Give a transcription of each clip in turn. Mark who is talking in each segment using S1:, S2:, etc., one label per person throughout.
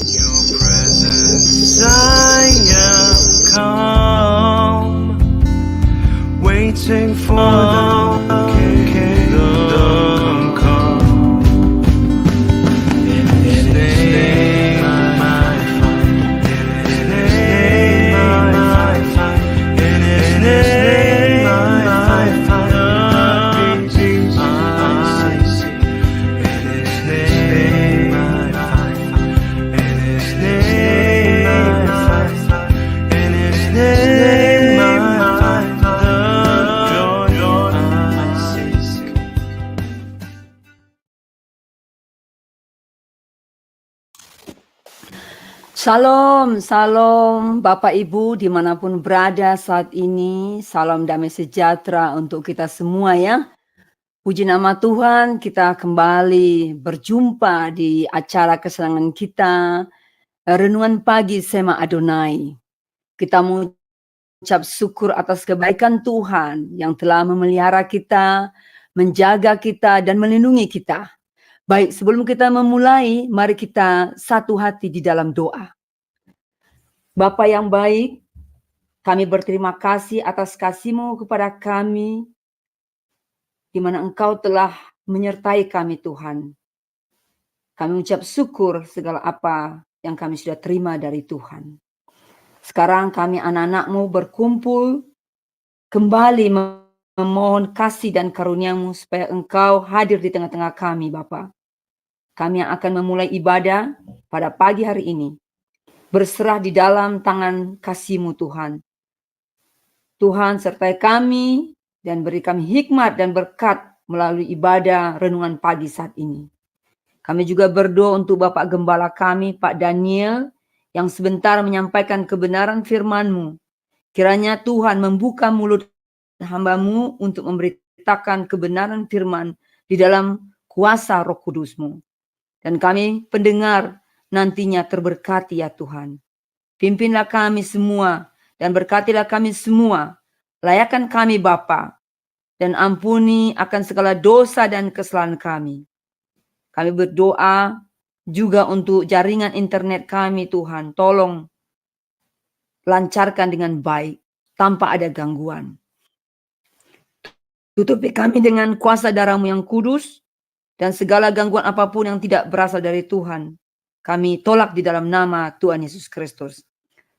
S1: Your presence I am calm, waiting for the kingdom come. In His name I find, in His name I find, in His name I find the peace I seek. In His name I find, in His name I find, in His name I find the joy I seek.
S2: Salam, salam Bapak Ibu dimanapun berada saat ini. Salam damai sejahtera untuk kita semua ya. Puji nama Tuhan, kita kembali berjumpa di acara kesenangan kita, Renungan Pagi Sema Adonai. Kita mengucap syukur atas kebaikan Tuhan yang telah memelihara kita, menjaga kita, dan melindungi kita. Baik, sebelum kita memulai, mari kita satu hati di dalam doa. Bapa yang baik, kami berterima kasih atas kasih-Mu kepada kami, di mana Engkau telah menyertai kami Tuhan. Kami ucap syukur segala apa yang kami sudah terima dari Tuhan. Sekarang kami anak-anak-Mu berkumpul, kembali memohon kasih dan karunia-Mu supaya Engkau hadir di tengah-tengah kami Bapa. Kami yang akan memulai ibadah pada pagi hari ini, berserah di dalam tangan kasih-Mu Tuhan. Tuhan sertai kami dan beri kami hikmat dan berkat melalui ibadah renungan pagi saat ini. Kami juga berdoa untuk Bapak Gembala kami, Pak Daniel, yang sebentar menyampaikan kebenaran firman-Mu. Kiranya Tuhan membuka mulut hamba-Mu untuk memberitakan kebenaran firman di dalam kuasa Roh Kudus-Mu. Dan kami pendengar nantinya terberkati ya Tuhan. Pimpinlah kami semua dan berkatilah kami semua. Layakan kami Bapa, dan ampuni akan segala dosa dan kesalahan kami. Kami berdoa juga untuk jaringan internet kami Tuhan. Tolong lancarkan dengan baik tanpa ada gangguan. Tutupi kami dengan kuasa darah-Mu yang kudus, dan segala gangguan apapun yang tidak berasal dari Tuhan, kami tolak di dalam nama Tuhan Yesus Kristus.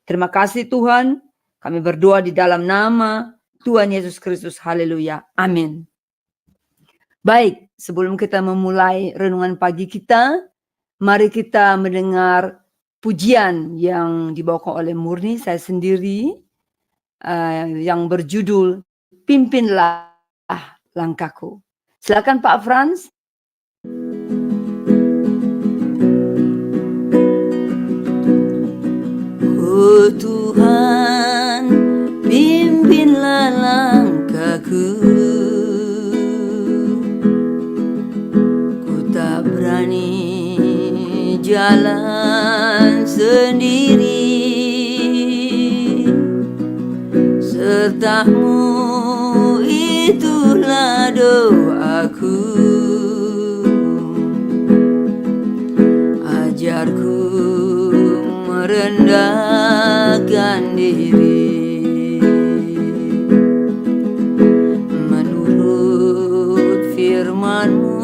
S2: Terima kasih Tuhan, kami berdoa di dalam nama Tuhan Yesus Kristus. Haleluya. Amin. Baik, sebelum kita memulai renungan pagi kita, mari kita mendengar pujian yang dibawakan oleh Murni, saya sendiri, yang berjudul Pimpinlah Langkahku. Silakan Pak Frans.
S3: Oh Tuhan, pimpinlah langkahku. Ku tak berani jalan sendiri, serta-Mu itulah doaku. Ajarku merendahkan diri menurut firman-Mu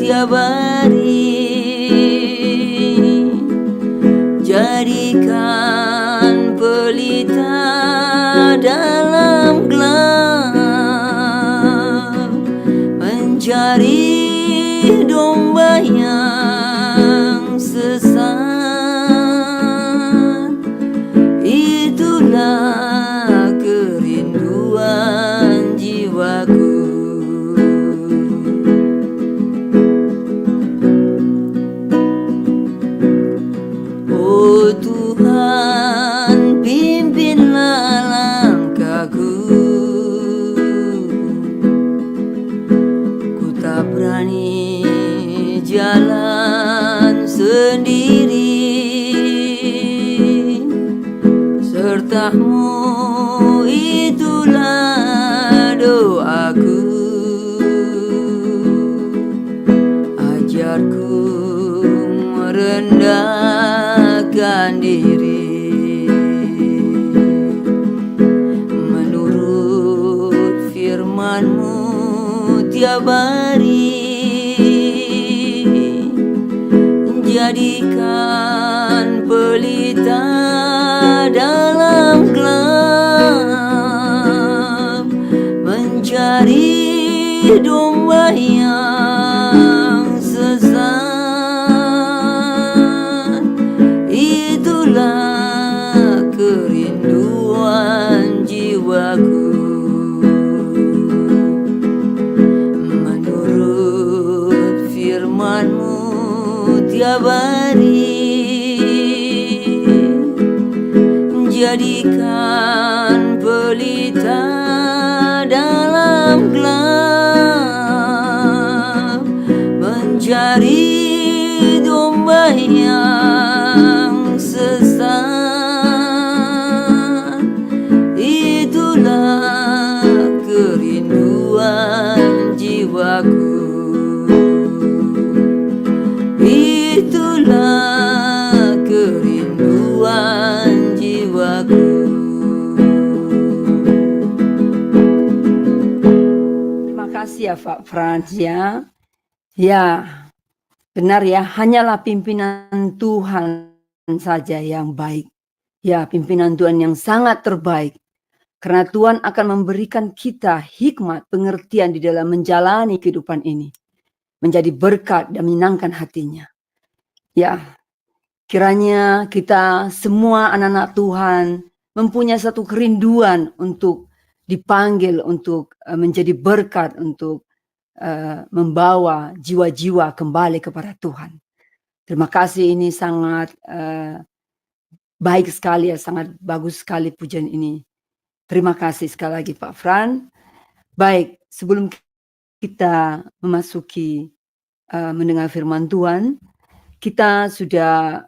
S3: tiap hari. Jadikan pelita dalam gelap, mencari domba yang sesat. Itulah kerinduan jiwaku. Oh Tuhan, pimpinlah langkahku. Ku tak berani jalan sendiri, serta-Mu itulah doaku. Ajarku merendah sendiri. Menurut firman-Mu tiap hari, jadikan pelita dalam gelap, mencari domba yang sesat. Itulah kerinduan jiwaku. Menurut firman-Mu tiap hari, jadikan pelita dalam gelap, mencari domba yang sesat. Itulah kerinduan jiwaku. Itulah kerinduan jiwaku.
S2: Terima kasih ya Pak Frans ya. Ya, benar ya, hanyalah pimpinan Tuhan saja yang baik. Ya, pimpinan Tuhan yang sangat terbaik. Karena Tuhan akan memberikan kita hikmat, pengertian di dalam menjalani kehidupan ini. Menjadi berkat dan menyenangkan hatinya. Ya, kiranya kita semua anak-anak Tuhan mempunyai satu kerinduan untuk dipanggil, untuk menjadi berkat, untuk membawa jiwa-jiwa kembali kepada Tuhan. Terima kasih, ini sangat baik sekali ya, sangat bagus sekali pujian ini. Terima kasih sekali lagi Pak Fran. Baik, sebelum kita memasuki mendengar firman Tuhan, kita sudah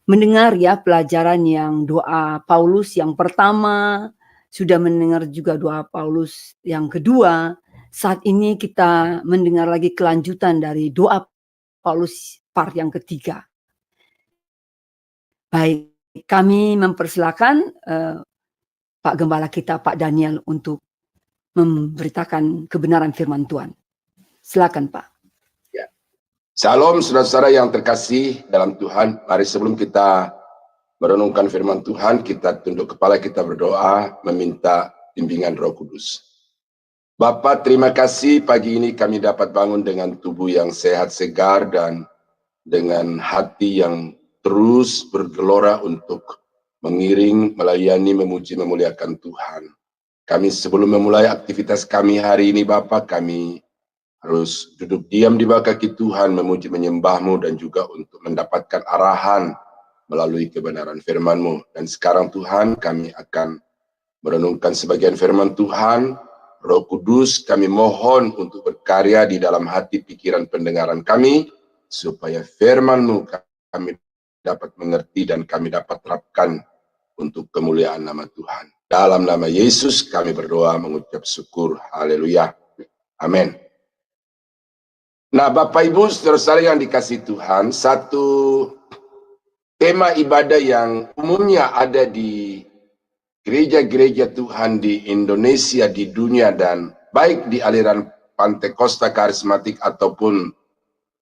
S2: mendengar ya pelajaran yang doa Paulus yang pertama, sudah mendengar juga doa Paulus yang kedua. Saat ini kita mendengar lagi kelanjutan dari doa Paulus part yang ketiga. Baik, kami mempersilakan Pak Gembala kita, Pak Daniel, untuk memberitakan kebenaran firman Tuhan. Silakan Pak.
S4: Ya. Salam saudara-saudara yang terkasih dalam Tuhan. Mari sebelum kita merenungkan firman Tuhan, kita tunduk kepala, kita berdoa meminta bimbingan Roh Kudus. Bapa, terima kasih pagi ini kami dapat bangun dengan tubuh yang sehat, segar, dan dengan hati yang terus bergelora untuk mengiring, melayani, memuji, memuliakan Tuhan. Kami sebelum memulai aktivitas kami hari ini, Bapa, kami harus duduk diam di bawah kaki Tuhan, memuji, menyembah-Mu, dan juga untuk mendapatkan arahan melalui kebenaran firman-Mu. Dan sekarang Tuhan, kami akan merenungkan sebagian firman Tuhan. Roh Kudus, kami mohon untuk berkarya di dalam hati, pikiran, pendengaran kami, supaya firman-Mu kami dapat mengerti dan kami dapat terapkan untuk kemuliaan nama Tuhan. Dalam nama Yesus kami berdoa, mengucap syukur. Haleluya. Amin. Nah, Bapak Ibu saudara yang dikasihi Tuhan, satu tema ibadah yang umumnya ada di gereja-gereja Tuhan di Indonesia, di dunia, dan baik di aliran Pantekosta Karismatik ataupun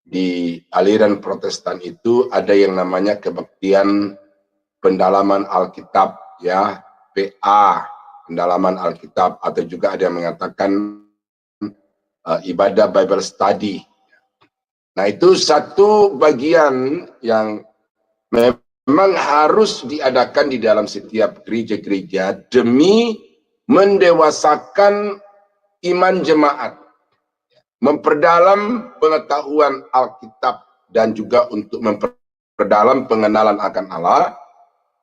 S4: di aliran Protestan itu ada yang namanya kebaktian pendalaman Alkitab, ya, PA, pendalaman Alkitab, atau juga ada yang mengatakan ibadah Bible Study. Nah, itu satu bagian yang memang harus diadakan di dalam setiap gereja-gereja demi mendewasakan iman jemaat, memperdalam pengetahuan Alkitab, dan juga untuk memperdalam pengenalan akan Allah,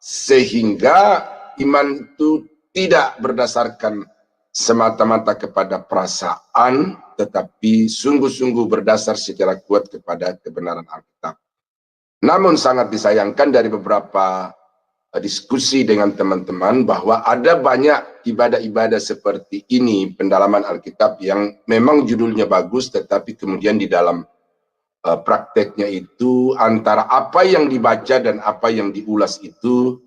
S4: sehingga iman itu tidak berdasarkan semata-mata kepada perasaan, tetapi sungguh-sungguh berdasar secara kuat kepada kebenaran Alkitab. Namun sangat disayangkan dari beberapa diskusi dengan teman-teman bahwa ada banyak ibadah-ibadah seperti ini, pendalaman Alkitab, yang memang judulnya bagus, tetapi kemudian di dalam prakteknya itu antara apa yang dibaca dan apa yang diulas itu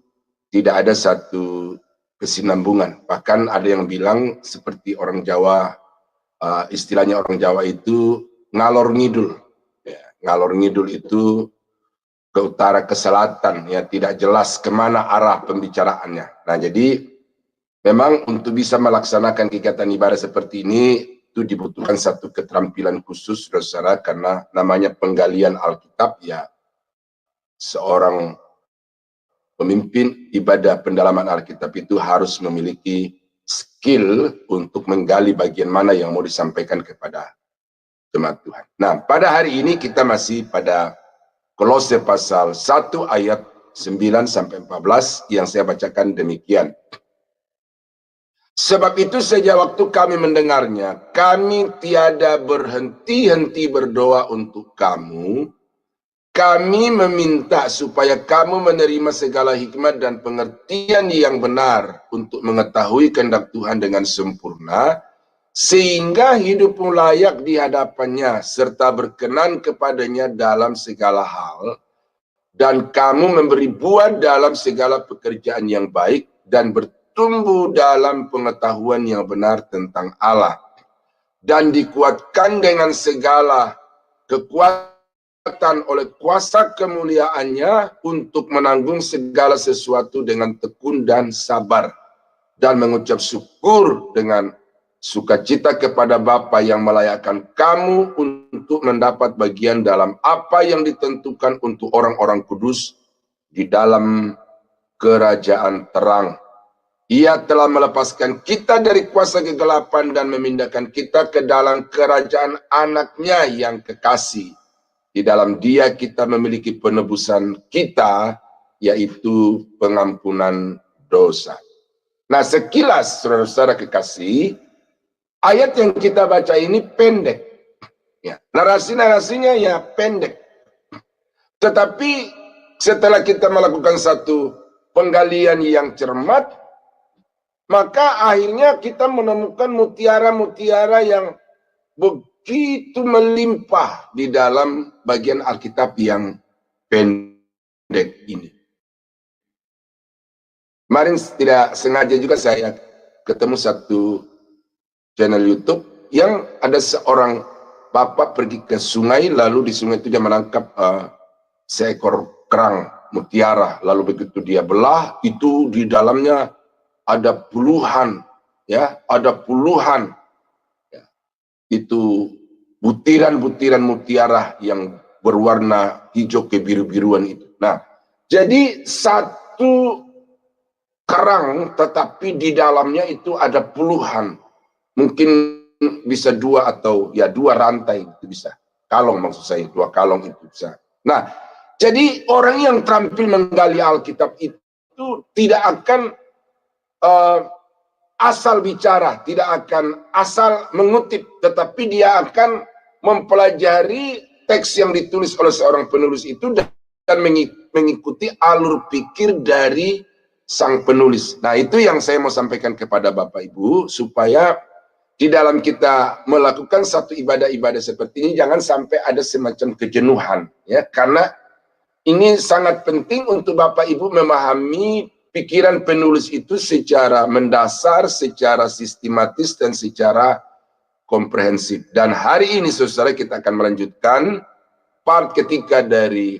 S4: tidak ada satu kesinambungan. Bahkan ada yang bilang seperti orang Jawa, istilahnya orang Jawa itu ngalor ngidul. Ya, ngalor ngidul itu ke utara ke selatan, ya tidak jelas kemana arah pembicaraannya. Nah jadi memang untuk bisa melaksanakan kegiatan ibadah seperti ini itu dibutuhkan satu keterampilan khusus, saudara, karena namanya penggalian Alkitab, ya seorang pemimpin ibadah pendalaman Alkitab itu harus memiliki skill untuk menggali bagian mana yang mau disampaikan kepada jemaat Tuhan. Nah, pada hari ini kita masih pada Kolose pasal 1 ayat 9 sampai 14 yang saya bacakan demikian. Sebab itu sejak waktu kami mendengarnya, kami tiada berhenti-henti berdoa untuk kamu. Kami meminta supaya kamu menerima segala hikmat dan pengertian yang benar untuk mengetahui kehendak Tuhan dengan sempurna, sehingga hidupmu layak di hadapannya, serta berkenan kepadanya dalam segala hal, dan kamu memberi buah dalam segala pekerjaan yang baik, dan bertumbuh dalam pengetahuan yang benar tentang Allah, dan dikuatkan dengan segala kekuatan oleh kuasa kemuliaannya untuk menanggung segala sesuatu dengan tekun dan sabar, dan mengucap syukur dengan sukacita kepada Bapa yang melayakkan kamu untuk mendapat bagian dalam apa yang ditentukan untuk orang-orang kudus di dalam kerajaan terang. Ia telah melepaskan kita dari kuasa kegelapan dan memindahkan kita ke dalam kerajaan anaknya yang kekasih. Di dalam Dia kita memiliki penebusan kita, yaitu pengampunan dosa. Nah, sekilas saudara-saudara kekasih, ayat yang kita baca ini pendek. Ya, narasi-narasinya ya pendek. Tetapi setelah kita melakukan satu penggalian yang cermat, maka akhirnya kita menemukan mutiara-mutiara yang begitu melimpah di dalam bagian Alkitab yang pendek ini. Kemarin tidak sengaja juga saya ketemu satu channel YouTube yang ada seorang bapak pergi ke sungai, lalu di sungai itu dia menangkap seekor kerang mutiara, lalu begitu dia belah, itu di dalamnya ada puluhan, ya, ada puluhan, ya, itu butiran-butiran mutiara yang berwarna hijau kebiru-biruan itu. Nah, jadi satu kerang, tetapi di dalamnya itu ada puluhan, mungkin bisa dua atau ya dua rantai itu bisa. Kalong maksud saya, dua kalong itu bisa. Nah, jadi orang yang terampil menggali Alkitab itu tidak akan asal bicara, tidak akan asal mengutip, tetapi dia akan mempelajari teks yang ditulis oleh seorang penulis itu dan mengikuti alur pikir dari sang penulis. Nah, itu yang saya mau sampaikan kepada Bapak Ibu, supaya di dalam kita melakukan satu ibadah-ibadah seperti ini jangan sampai ada semacam kejenuhan, ya, karena ini sangat penting untuk Bapak Ibu memahami pikiran penulis itu secara mendasar, secara sistematis, dan secara komprehensif. Dan hari ini, saudara, kita akan melanjutkan part ketiga dari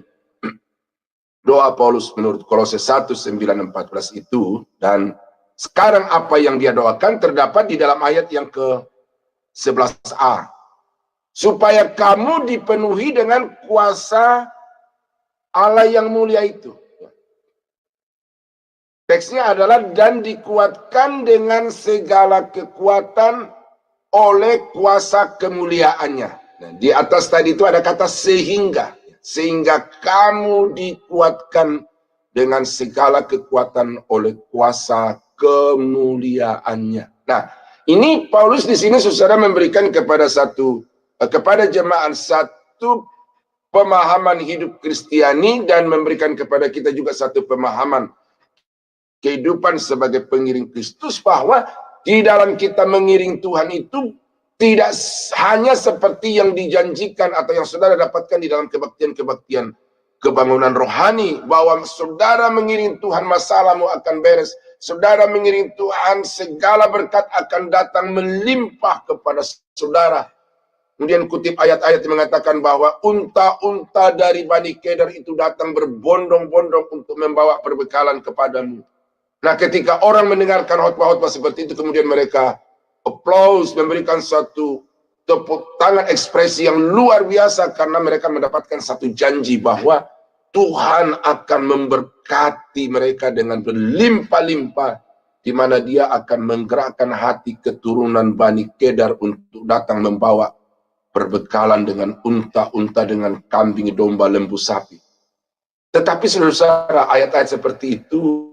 S4: doa Paulus menurut Kolose 1:9-14 itu. Dan sekarang apa yang dia doakan terdapat di dalam ayat yang ke-11a. Supaya kamu dipenuhi dengan kuasa Allah yang mulia itu. Teksnya adalah dan dikuatkan dengan segala kekuatan oleh kuasa kemuliaannya. Nah, di atas tadi itu ada kata sehingga. Sehingga kamu dikuatkan dengan segala kekuatan oleh kuasa kemuliaannya. Nah, ini Paulus di sini saudara memberikan kepada jemaat satu pemahaman hidup Kristiani dan memberikan kepada kita juga satu pemahaman kehidupan sebagai pengiring Kristus, bahwa di dalam kita mengiring Tuhan itu tidak hanya seperti yang dijanjikan atau yang saudara dapatkan di dalam kebaktian-kebaktian kebangunan rohani, bahwa saudara mengiring Tuhan masalahmu akan beres, saudara mengiring Tuhan segala berkat akan datang melimpah kepada saudara. Kemudian kutip ayat-ayat yang mengatakan bahwa unta-unta dari Bani Kedar itu datang berbondong-bondong untuk membawa perbekalan kepadamu. Nah, ketika orang mendengarkan khotbah-khotbah seperti itu, kemudian mereka applause, memberikan satu tepuk tangan ekspresi yang luar biasa karena mereka mendapatkan satu janji bahwa Tuhan akan memberkati mereka dengan berlimpah-limpah, di mana Dia akan menggerakkan hati keturunan Bani Kedar untuk datang membawa perbekalan dengan unta-unta, dengan kambing, domba, lembu, sapi. Tetapi saudara-saudara, ayat-ayat seperti itu,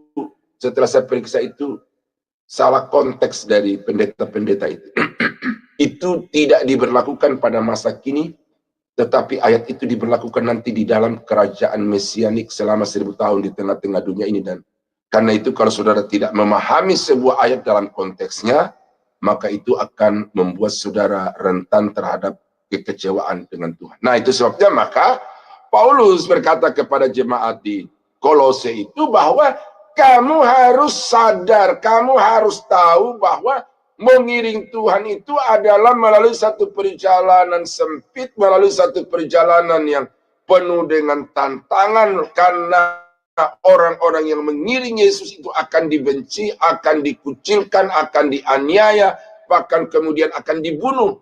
S4: setelah saya periksa itu, salah konteks dari pendeta-pendeta itu. Itu tidak diberlakukan pada masa kini, tetapi ayat itu diberlakukan nanti di dalam kerajaan mesianik selama 1000 tahun di tengah-tengah dunia ini. Dan karena itu kalau saudara tidak memahami sebuah ayat dalam konteksnya, maka itu akan membuat saudara rentan terhadap kekecewaan dengan Tuhan. Nah, itu sebabnya maka Paulus berkata kepada jemaat di Kolose itu bahwa kamu harus sadar, kamu harus tahu bahwa mengiring Tuhan itu adalah melalui satu perjalanan sempit, melalui satu perjalanan yang penuh dengan tantangan, karena orang-orang yang mengiring Yesus itu akan dibenci, akan dikucilkan, akan dianiaya, bahkan kemudian akan dibunuh.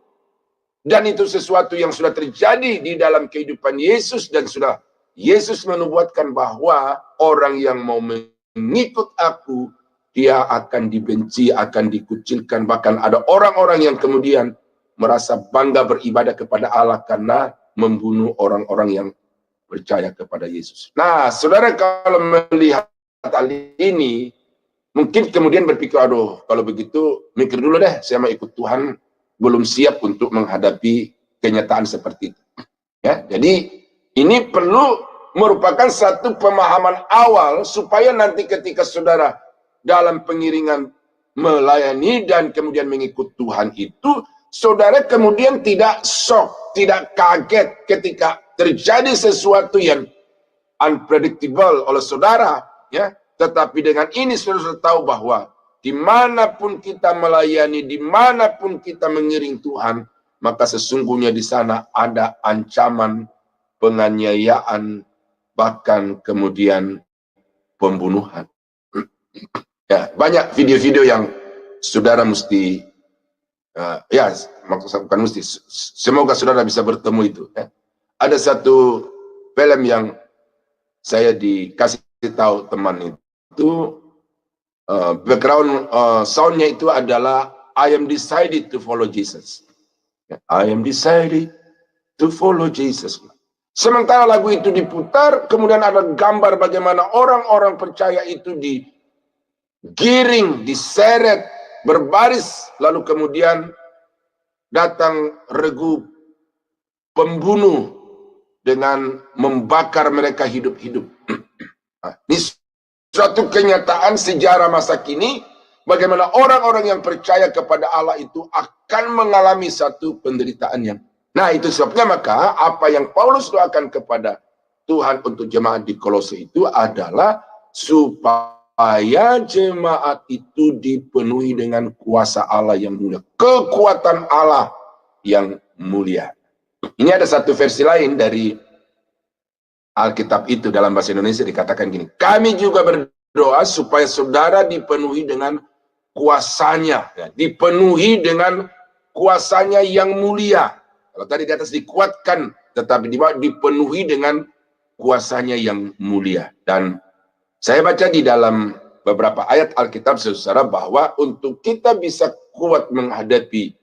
S4: Dan itu sesuatu yang sudah terjadi di dalam kehidupan Yesus, dan sudah Yesus menubuatkan bahwa orang yang mau mengikut aku, dia akan dibenci, akan dikucilkan. Bahkan ada orang-orang yang kemudian merasa bangga beribadah kepada Allah karena membunuh orang-orang yang percaya kepada Yesus. Nah, saudara, kalau melihat hal ini, mungkin kemudian berpikir, aduh, kalau begitu mikir dulu deh, saya mau ikut Tuhan, belum siap untuk menghadapi kenyataan seperti itu. Ya, jadi ini perlu merupakan satu pemahaman awal supaya nanti ketika saudara dalam pengiringan melayani dan kemudian mengikut Tuhan itu, saudara kemudian tidak shock, tidak kaget ketika terjadi sesuatu yang unpredictable oleh saudara, ya. Tetapi dengan ini saudara tahu bahwa dimanapun kita melayani, dimanapun kita mengiring Tuhan, maka sesungguhnya di sana ada ancaman, penganiayaan, bahkan kemudian pembunuhan. Ya, banyak video-video yang saudara mesti, ya, maksud bukan mesti, semoga saudara bisa bertemu itu. Ya. Ada satu film yang saya dikasih tahu teman itu, background soundnya itu adalah I am decided to follow Jesus. I am decided to follow Jesus. Sementara lagu itu diputar, kemudian ada gambar bagaimana orang-orang percaya itu digiring, diseret, berbaris, lalu kemudian datang regu pembunuh dengan membakar mereka hidup-hidup. Ini suatu kenyataan sejarah masa kini, bagaimana orang-orang yang percaya kepada Allah itu akan mengalami satu penderitaan yang. Nah, itu sebabnya maka apa yang Paulus doakan kepada Tuhan untuk jemaat di Kolose itu adalah supaya jemaat itu dipenuhi dengan kuasa Allah yang mulia, kekuatan Allah yang mulia. Ini ada satu versi lain dari Alkitab itu, dalam bahasa Indonesia dikatakan gini, kami juga berdoa supaya saudara dipenuhi dengan kuasanya, ya, dipenuhi dengan kuasanya yang mulia. Kalau tadi di atas dikuatkan, tetapi dipenuhi dengan kuasanya yang mulia. Dan saya baca di dalam beberapa ayat Alkitab, saudara, bahwa untuk kita bisa kuat menghadapi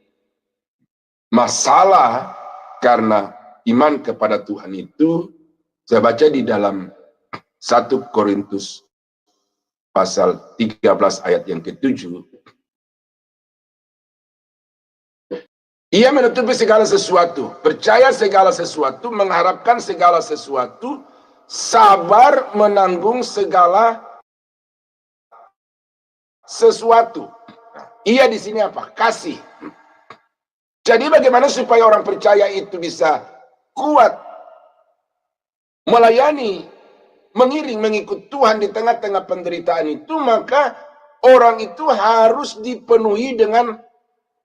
S4: masalah karena iman kepada Tuhan itu, saya baca di dalam 1 Korintus pasal 13 ayat yang ke-7. Ia menutupi segala sesuatu, percaya segala sesuatu, mengharapkan segala sesuatu, sabar menanggung segala sesuatu. Ia di sini apa? Kasih. Jadi bagaimana supaya orang percaya itu bisa kuat melayani, mengiring, mengikut Tuhan di tengah-tengah penderitaan itu, maka orang itu harus dipenuhi dengan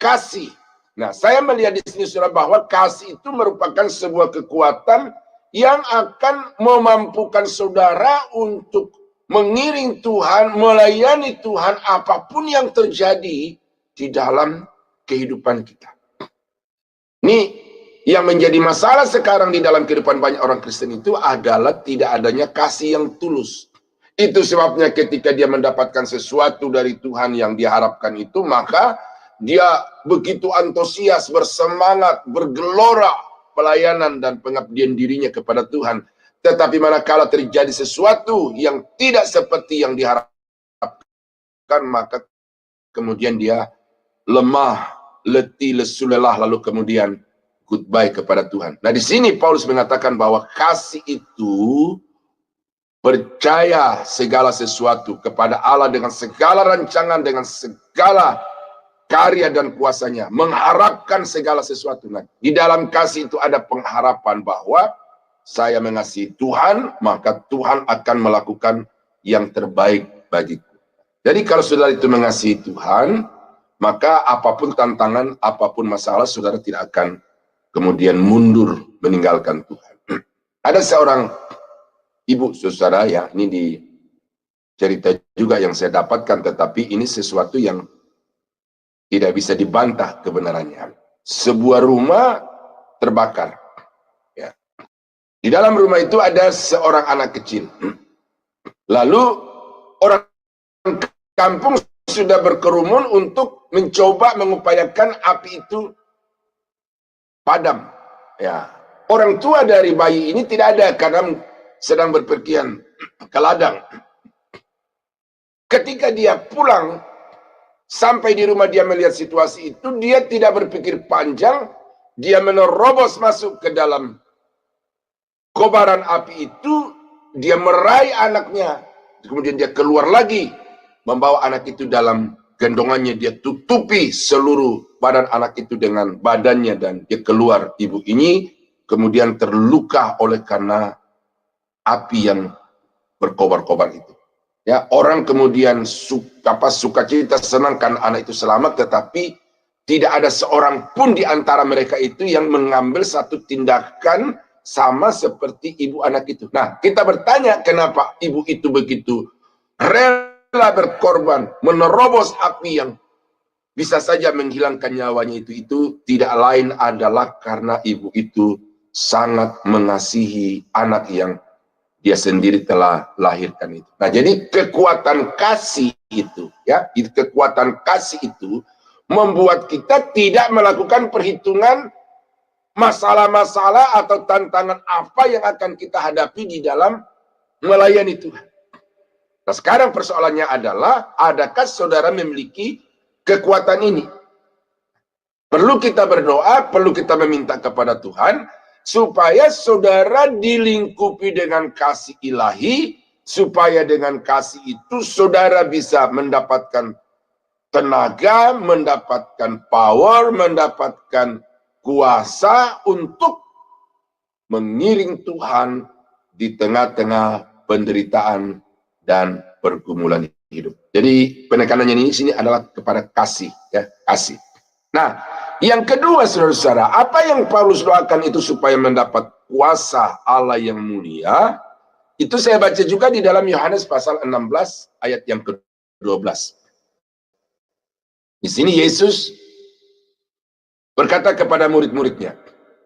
S4: kasih. Nah, saya melihat di sini saudara bahwa kasih itu merupakan sebuah kekuatan yang akan memampukan saudara untuk mengiring Tuhan, melayani Tuhan apapun yang terjadi di dalam kehidupan kita. Ini yang menjadi masalah sekarang di dalam kehidupan banyak orang Kristen itu adalah tidak adanya kasih yang tulus. Itu sebabnya ketika dia mendapatkan sesuatu dari Tuhan yang diharapkan itu, maka dia begitu antusias, bersemangat, bergelora pelayanan dan pengabdian dirinya kepada Tuhan. Tetapi manakala terjadi sesuatu yang tidak seperti yang diharapkan, maka kemudian dia lemah, letih, lesu, lelah, lalu kemudian goodbye kepada Tuhan. Nah, di sini Paulus mengatakan bahwa kasih itu percaya segala sesuatu kepada Allah dengan segala rancangan, dengan segala karya dan kuasanya, mengharapkan segala sesuatu. Nah, di dalam kasih itu ada pengharapan bahwa saya mengasihi Tuhan, maka Tuhan akan melakukan yang terbaik bagiku. Jadi kalau saudara itu mengasihi Tuhan, maka apapun tantangan, apapun masalah, saudara tidak akan kemudian mundur meninggalkan Tuhan. Ada seorang ibu, saudara, ya, ini di cerita juga yang saya dapatkan, tetapi ini sesuatu yang tidak bisa dibantah kebenarannya. Sebuah rumah terbakar. Ya. Di dalam rumah itu ada seorang anak kecil. Lalu orang kampung sudah berkerumun untuk mencoba mengupayakan api itu padam. Ya, orang tua dari bayi ini tidak ada karena sedang berpergian ke ladang. Ketika dia pulang, sampai di rumah dia melihat situasi itu, dia tidak berpikir panjang, dia menerobos masuk ke dalam kobaran api itu, dia meraih anaknya, kemudian dia keluar lagi, membawa anak itu dalam gendongannya, dia tutupi seluruh badan anak itu dengan badannya, dan dia keluar. Ibu ini kemudian terluka oleh karena api yang berkobar-kobar itu. Ya, orang kemudian sukacita, senangkan anak itu selamat, tetapi tidak ada seorang pun di antara mereka itu yang mengambil satu tindakan sama seperti ibu anak itu. Nah, kita bertanya kenapa ibu itu begitu rela berkorban, menerobos api yang bisa saja menghilangkan nyawanya itu tidak lain adalah karena ibu itu sangat mengasihi anak yang dia sendiri telah lahirkan itu. Nah, jadi kekuatan kasih itu, ya, kekuatan kasih itu membuat kita tidak melakukan perhitungan masalah-masalah atau tantangan apa yang akan kita hadapi di dalam melayani Tuhan. Nah, sekarang persoalannya adalah, adakah saudara memiliki kekuatan ini? Perlu kita berdoa, perlu kita meminta kepada Tuhan, supaya saudara dilingkupi dengan kasih ilahi, supaya dengan kasih itu saudara bisa mendapatkan tenaga, mendapatkan power, mendapatkan kuasa untuk mengiring Tuhan di tengah-tengah penderitaan dan pergumulan hidup. Jadi penekanannya di sini adalah kepada kasih, ya, kasih. Nah, yang kedua, saudara-saudara, apa yang Paulus doakan itu supaya mendapat kuasa Allah yang mulia, itu saya baca juga di dalam Yohanes pasal 16 ayat yang ke-12. Di sini Yesus berkata kepada murid-muridnya,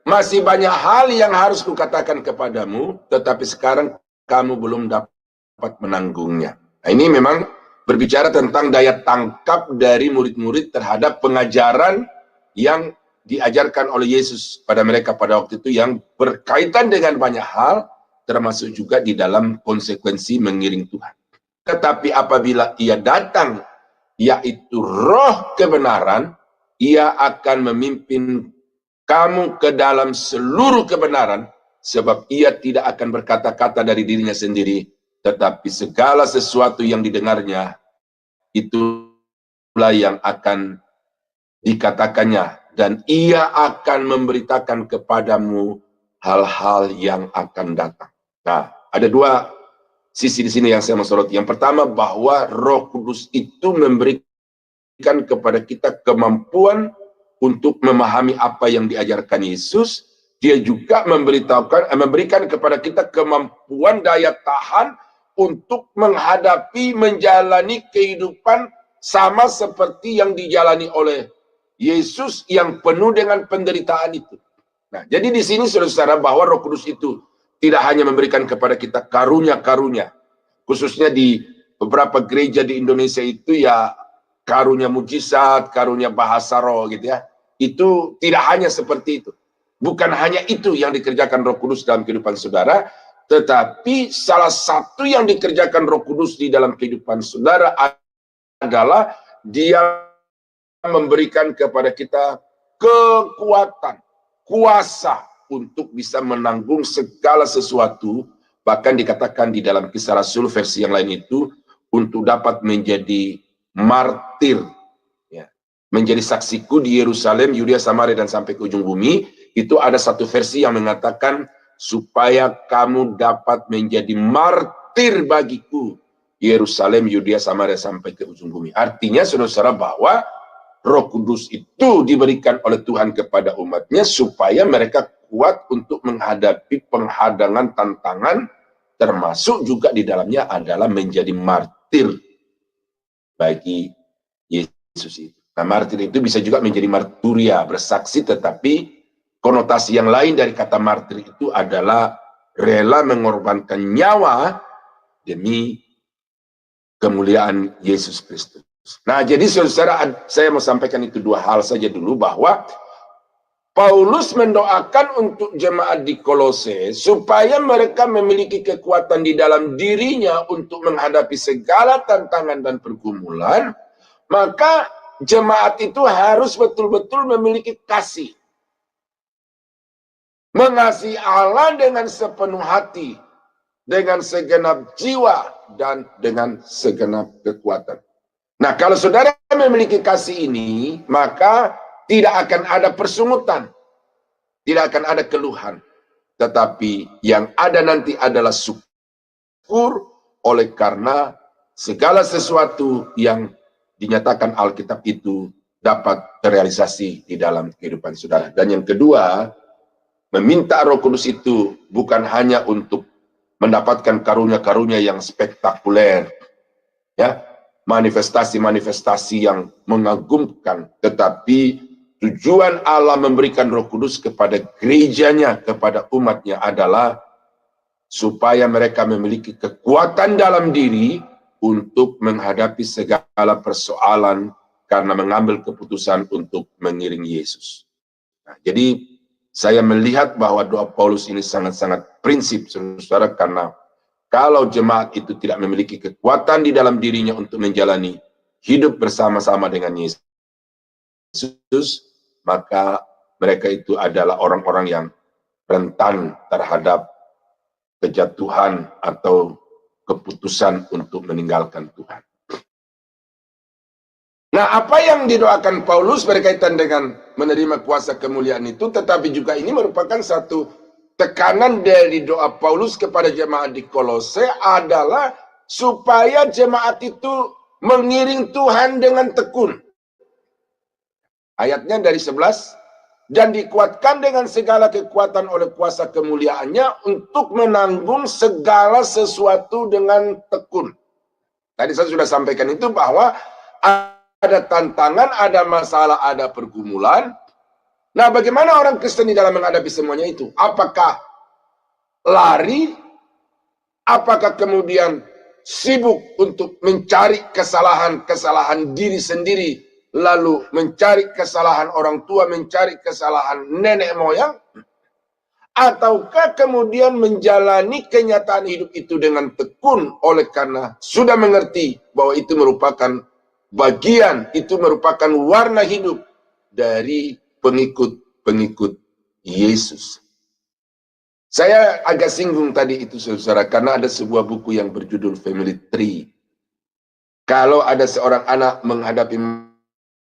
S4: masih banyak hal yang harus kukatakan kepadamu, tetapi sekarang kamu belum dapat menanggungnya. Nah, ini memang berbicara tentang daya tangkap dari murid-murid terhadap pengajaran yang diajarkan oleh Yesus pada mereka pada waktu itu, yang berkaitan dengan banyak hal, termasuk juga di dalam konsekuensi mengiring Tuhan. Tetapi apabila ia datang, yaitu roh kebenaran, ia akan memimpin kamu ke dalam seluruh kebenaran, sebab ia tidak akan berkata-kata dari dirinya sendiri, tetapi segala sesuatu yang didengarnya, itulah yang akan dikatakannya dan ia akan memberitakan kepadamu hal-hal yang akan datang. Nah, ada dua sisi di sini yang saya mau soroti. Yang pertama, bahwa Roh Kudus itu memberikan kepada kita kemampuan untuk memahami apa yang diajarkan Yesus. Dia juga memberikan kepada kita kemampuan daya tahan untuk menghadapi, menjalani kehidupan sama seperti yang dijalani oleh Yesus yang penuh dengan penderitaan itu. Nah, jadi di sini saudara-saudara bahwa Roh Kudus itu tidak hanya memberikan kepada kita karunia-karunia, khususnya di beberapa gereja di Indonesia itu ya karunia mujizat, karunia bahasa roh gitu ya. Itu tidak hanya seperti itu. Bukan hanya itu yang dikerjakan Roh Kudus dalam kehidupan saudara, tetapi salah satu yang dikerjakan Roh Kudus di dalam kehidupan saudara adalah dia memberikan kepada kita kekuatan, kuasa untuk bisa menanggung segala sesuatu, bahkan dikatakan di dalam Kisah Rasul versi yang lain itu, untuk dapat menjadi martir, ya, menjadi saksiku di Yerusalem, Yudea, Samaria, dan sampai ke ujung bumi. Itu ada satu versi yang mengatakan, supaya kamu dapat menjadi martir bagiku, Yerusalem, Yudea, Samaria, sampai ke ujung bumi. Artinya, saudara-saudara, bahwa Roh Kudus itu diberikan oleh Tuhan kepada umatnya supaya mereka kuat untuk menghadapi penghadangan, tantangan, termasuk juga di dalamnya adalah menjadi martir bagi Yesus itu. Nah, martir itu bisa juga menjadi marturia, bersaksi, tetapi konotasi yang lain dari kata martir itu adalah rela mengorbankan nyawa demi kemuliaan Yesus Kristus. Nah, jadi saudara, saya mau sampaikan itu dua hal saja dulu, bahwa Paulus mendoakan untuk jemaat di Kolose supaya mereka memiliki kekuatan di dalam dirinya untuk menghadapi segala tantangan dan pergumulan. Maka jemaat itu harus betul-betul memiliki kasih. Mengasihi Allah dengan sepenuh hati, dengan segenap jiwa, dan dengan segenap kekuatan. Nah, kalau saudara memiliki kasih ini, maka tidak akan ada persungutan, tidak akan ada keluhan. Tetapi yang ada nanti adalah syukur oleh karena segala sesuatu yang dinyatakan Alkitab itu dapat terrealisasi di dalam kehidupan saudara. Dan yang kedua, meminta Roh Kudus itu bukan hanya untuk mendapatkan karunia-karunia yang spektakuler, ya, manifestasi-manifestasi yang mengagumkan, tetapi tujuan Allah memberikan Roh Kudus kepada gerejanya, kepada umatnya adalah supaya mereka memiliki kekuatan dalam diri untuk menghadapi segala persoalan karena mengambil keputusan untuk mengiringi Yesus. Nah, jadi saya melihat bahwa doa Paulus ini sangat-sangat prinsip, saudara, karena kalau jemaat itu tidak memiliki kekuatan di dalam dirinya untuk menjalani hidup bersama-sama dengan Yesus, maka mereka itu adalah orang-orang yang rentan terhadap kejatuhan atau keputusan untuk meninggalkan Tuhan. Nah, apa yang didoakan Paulus berkaitan dengan menerima kuasa kemuliaan itu, tetapi juga ini merupakan satu tekanan dari doa Paulus kepada jemaat di Kolose adalah supaya jemaat itu mengiring Tuhan dengan tekun. Ayatnya dari 11, dan dikuatkan dengan segala kekuatan oleh kuasa kemuliaannya untuk menanggung segala sesuatu dengan tekun. Tadi saya sudah sampaikan itu bahwa ada tantangan, ada masalah, ada pergumulan. Nah, bagaimana orang Kristen di dalam menghadapi semuanya itu? Apakah lari? Apakah kemudian sibuk untuk mencari kesalahan-kesalahan diri sendiri, lalu mencari kesalahan orang tua, mencari kesalahan nenek moyang? Ataukah kemudian menjalani kenyataan hidup itu dengan tekun oleh karena sudah mengerti bahwa itu merupakan bagian, itu merupakan warna hidup dari pengikut-pengikut Yesus. Saya agak singgung tadi itu, saudara, karena ada sebuah buku yang berjudul Family Tree. Kalau ada seorang anak menghadapi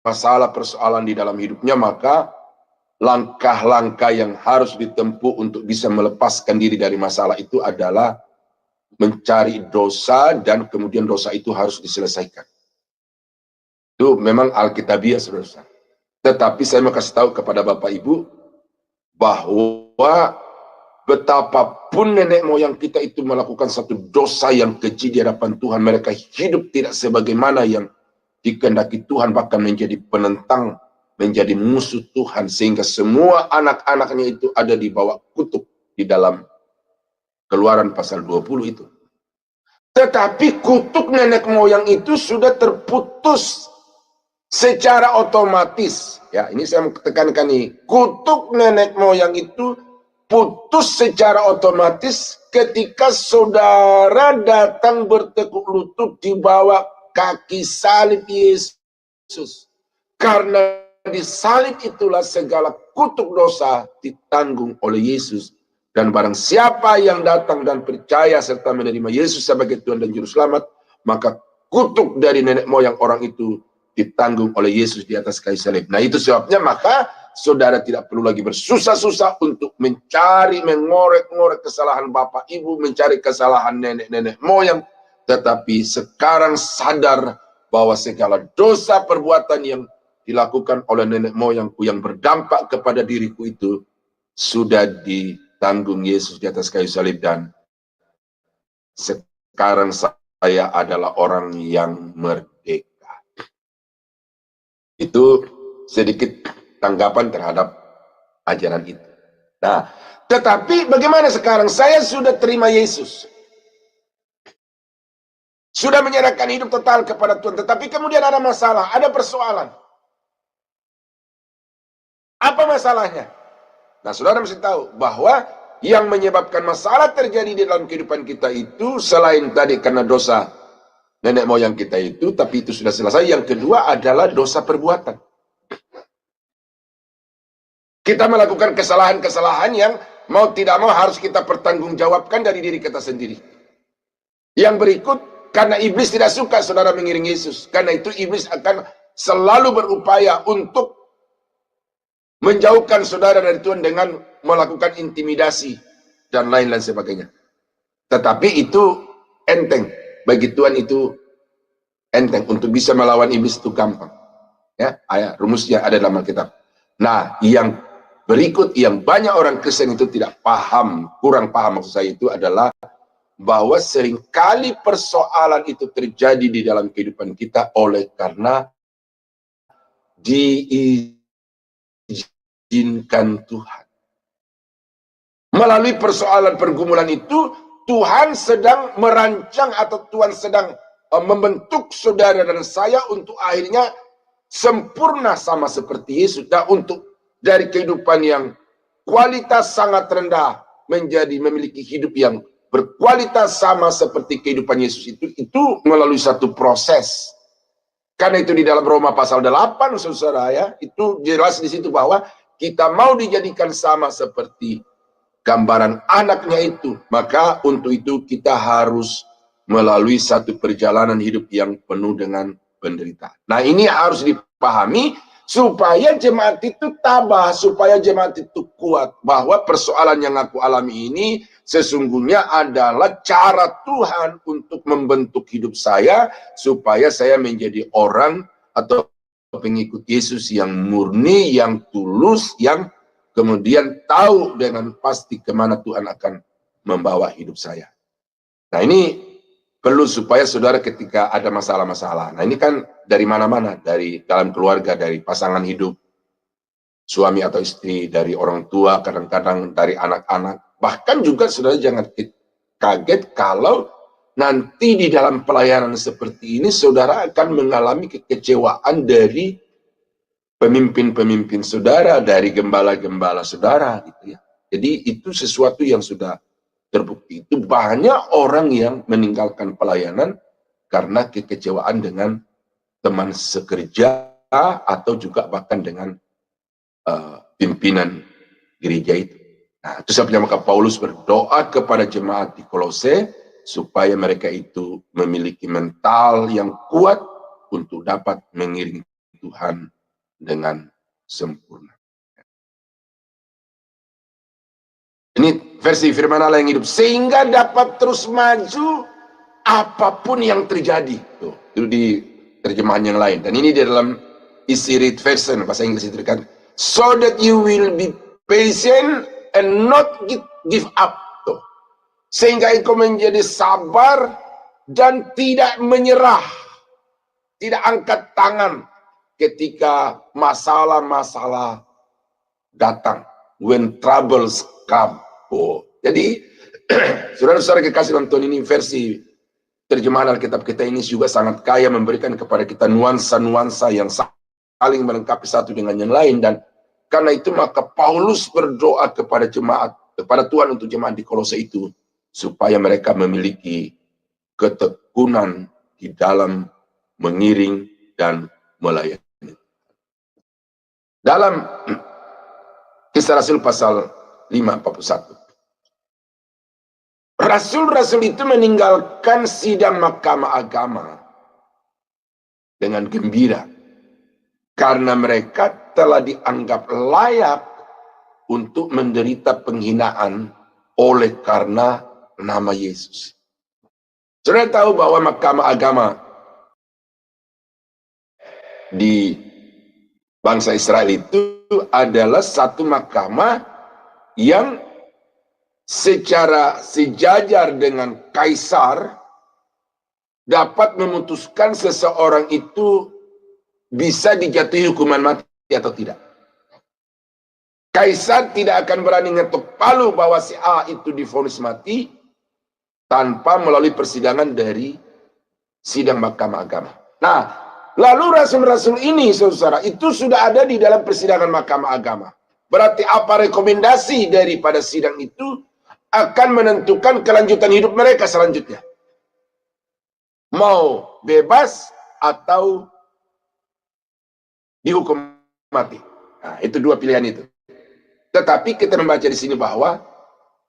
S4: masalah persoalan di dalam hidupnya, maka langkah-langkah yang harus ditempuh untuk bisa melepaskan diri dari masalah itu adalah mencari dosa dan kemudian dosa itu harus diselesaikan. Itu memang alkitabiah, saudara. Tetapi saya mau kasih tahu kepada Bapak Ibu bahwa betapapun nenek moyang kita itu melakukan satu dosa yang keji di hadapan Tuhan, mereka hidup tidak sebagaimana yang dikehendaki Tuhan, bahkan menjadi penentang, menjadi musuh Tuhan, sehingga semua anak-anaknya itu ada di bawah kutuk di dalam Keluaran pasal 20 itu. Tetapi kutuk nenek moyang itu sudah terputus secara otomatis. Ya, ini saya mau tekankan nih. Kutuk nenek moyang itu putus secara otomatis ketika saudara datang bertekuk lutut di bawah kaki salib Yesus. Karena di salib itulah segala kutuk dosa ditanggung oleh Yesus. Dan barang siapa yang datang dan percaya serta menerima Yesus sebagai Tuhan dan Juru Selamat, maka kutuk dari nenek moyang orang itu ditanggung oleh Yesus di atas kayu salib. Nah, itu sebabnya maka saudara tidak perlu lagi bersusah-susah untuk mencari, mengorek-ngorek kesalahan bapak ibu, mencari kesalahan nenek-nenek moyang. Tetapi sekarang sadar bahwa segala dosa perbuatan yang dilakukan oleh nenek moyangku yang berdampak kepada diriku itu sudah ditanggung Yesus di atas kayu salib, dan sekarang saya adalah orang yang merdeka. Itu sedikit tanggapan terhadap ajaran itu. Nah, tetapi bagaimana sekarang? Saya sudah terima Yesus, sudah menyerahkan hidup total kepada Tuhan, tetapi kemudian ada masalah, ada persoalan. Apa masalahnya? Nah, saudara mesti tahu bahwa yang menyebabkan masalah terjadi di dalam kehidupan kita itu selain tadi karena dosa nenek moyang kita itu, tapi itu sudah selesai. Yang kedua adalah dosa perbuatan. Kita melakukan kesalahan-kesalahan yang mau tidak mau harus kita pertanggungjawabkan dari diri kita sendiri. Yang berikut, karena iblis tidak suka saudara mengiring Yesus. Karena itu iblis akan selalu berupaya untuk menjauhkan saudara dari Tuhan dengan melakukan intimidasi dan lain-lain sebagainya. Tetapi itu enteng. Bagi Tuhan itu enteng. Untuk bisa melawan iblis itu gampang. Ya, rumusnya ada dalam Alkitab. Nah, yang berikut yang banyak orang Kristen itu tidak paham, kurang paham maksud saya itu adalah bahwa seringkali persoalan itu terjadi di dalam kehidupan kita oleh karena diizinkan Tuhan. Melalui persoalan pergumulan itu, Tuhan sedang merancang atau Tuhan sedang membentuk saudara dan saya untuk akhirnya sempurna sama seperti Yesus. Dan untuk dari kehidupan yang kualitas sangat rendah menjadi memiliki hidup yang berkualitas sama seperti kehidupan Yesus itu melalui satu proses. Karena itu di dalam Roma pasal 8 saudara ya, itu jelas di situ bahwa kita mau dijadikan sama seperti gambaran anaknya itu, maka untuk itu kita harus melalui satu perjalanan hidup yang penuh dengan penderitaan. Nah, ini harus dipahami supaya jemaat itu tabah, supaya jemaat itu kuat, bahwa persoalan yang aku alami ini sesungguhnya adalah cara Tuhan untuk membentuk hidup saya, supaya saya menjadi orang atau pengikut Yesus yang murni, yang tulus, yang kemudian tahu dengan pasti kemana Tuhan akan membawa hidup saya. Nah, ini perlu supaya saudara ketika ada masalah-masalah. Nah, ini kan dari mana-mana, dari dalam keluarga, dari pasangan hidup, suami atau istri, dari orang tua, kadang-kadang dari anak-anak. Bahkan juga saudara jangan kaget kalau nanti di dalam pelayanan seperti ini saudara akan mengalami kekecewaan dari pemimpin-pemimpin saudara, dari gembala-gembala saudara gitu ya. Jadi itu sesuatu yang sudah terbukti. Itu banyak orang yang meninggalkan pelayanan karena kekecewaan dengan teman sekerja atau juga bahkan dengan pimpinan gereja itu. Nah, itu sebabnya maka Paulus berdoa kepada jemaat di Kolose supaya mereka itu memiliki mental yang kuat untuk dapat mengiring Tuhan dengan sempurna. versi firman Allah yang hidup, sehingga dapat terus maju apapun yang terjadi. Tuh, itu di terjemahan yang lain. Dan ini di dalam Easy Read Version, bahasa Inggris itu kan, so that you will be patient and not give up. Tuh. Sehingga engkau menjadi sabar dan tidak menyerah, tidak angkat tangan ketika masalah-masalah datang. When troubles come. Oh. Jadi, saudara-saudara kekasih dalam Tuhan, ini versi terjemahan Alkitab kita ini juga sangat kaya, memberikan kepada kita nuansa-nuansa yang saling melengkapi satu dengan yang lain. Dan karena itu maka Paulus berdoa kepada jemaat, kepada Tuhan untuk jemaat di Kolose itu, supaya mereka memiliki ketekunan di dalam mengiring dan melayani. Dalam Kisah Rasul pasal 5:41, Rasul-rasul itu meninggalkan sidang mahkamah agama dengan gembira karena mereka telah dianggap layak untuk menderita penghinaan oleh karena nama Yesus. Saudara tahu bahwa mahkamah agama di bangsa Israel itu adalah satu mahkamah yang secara sejajar dengan kaisar dapat memutuskan seseorang itu bisa dijatuhi hukuman mati atau tidak. Kaisar tidak akan berani ngetok palu bahwa si A itu divonis mati tanpa melalui persidangan dari sidang mahkamah agama. Nah, lalu rasul-rasul ini, saudara, itu sudah ada di dalam persidangan mahkamah agama. Berarti apa rekomendasi daripada sidang itu akan menentukan kelanjutan hidup mereka selanjutnya. Mau bebas atau dihukum mati. Nah, itu dua pilihan itu. Tetapi kita membaca di sini bahwa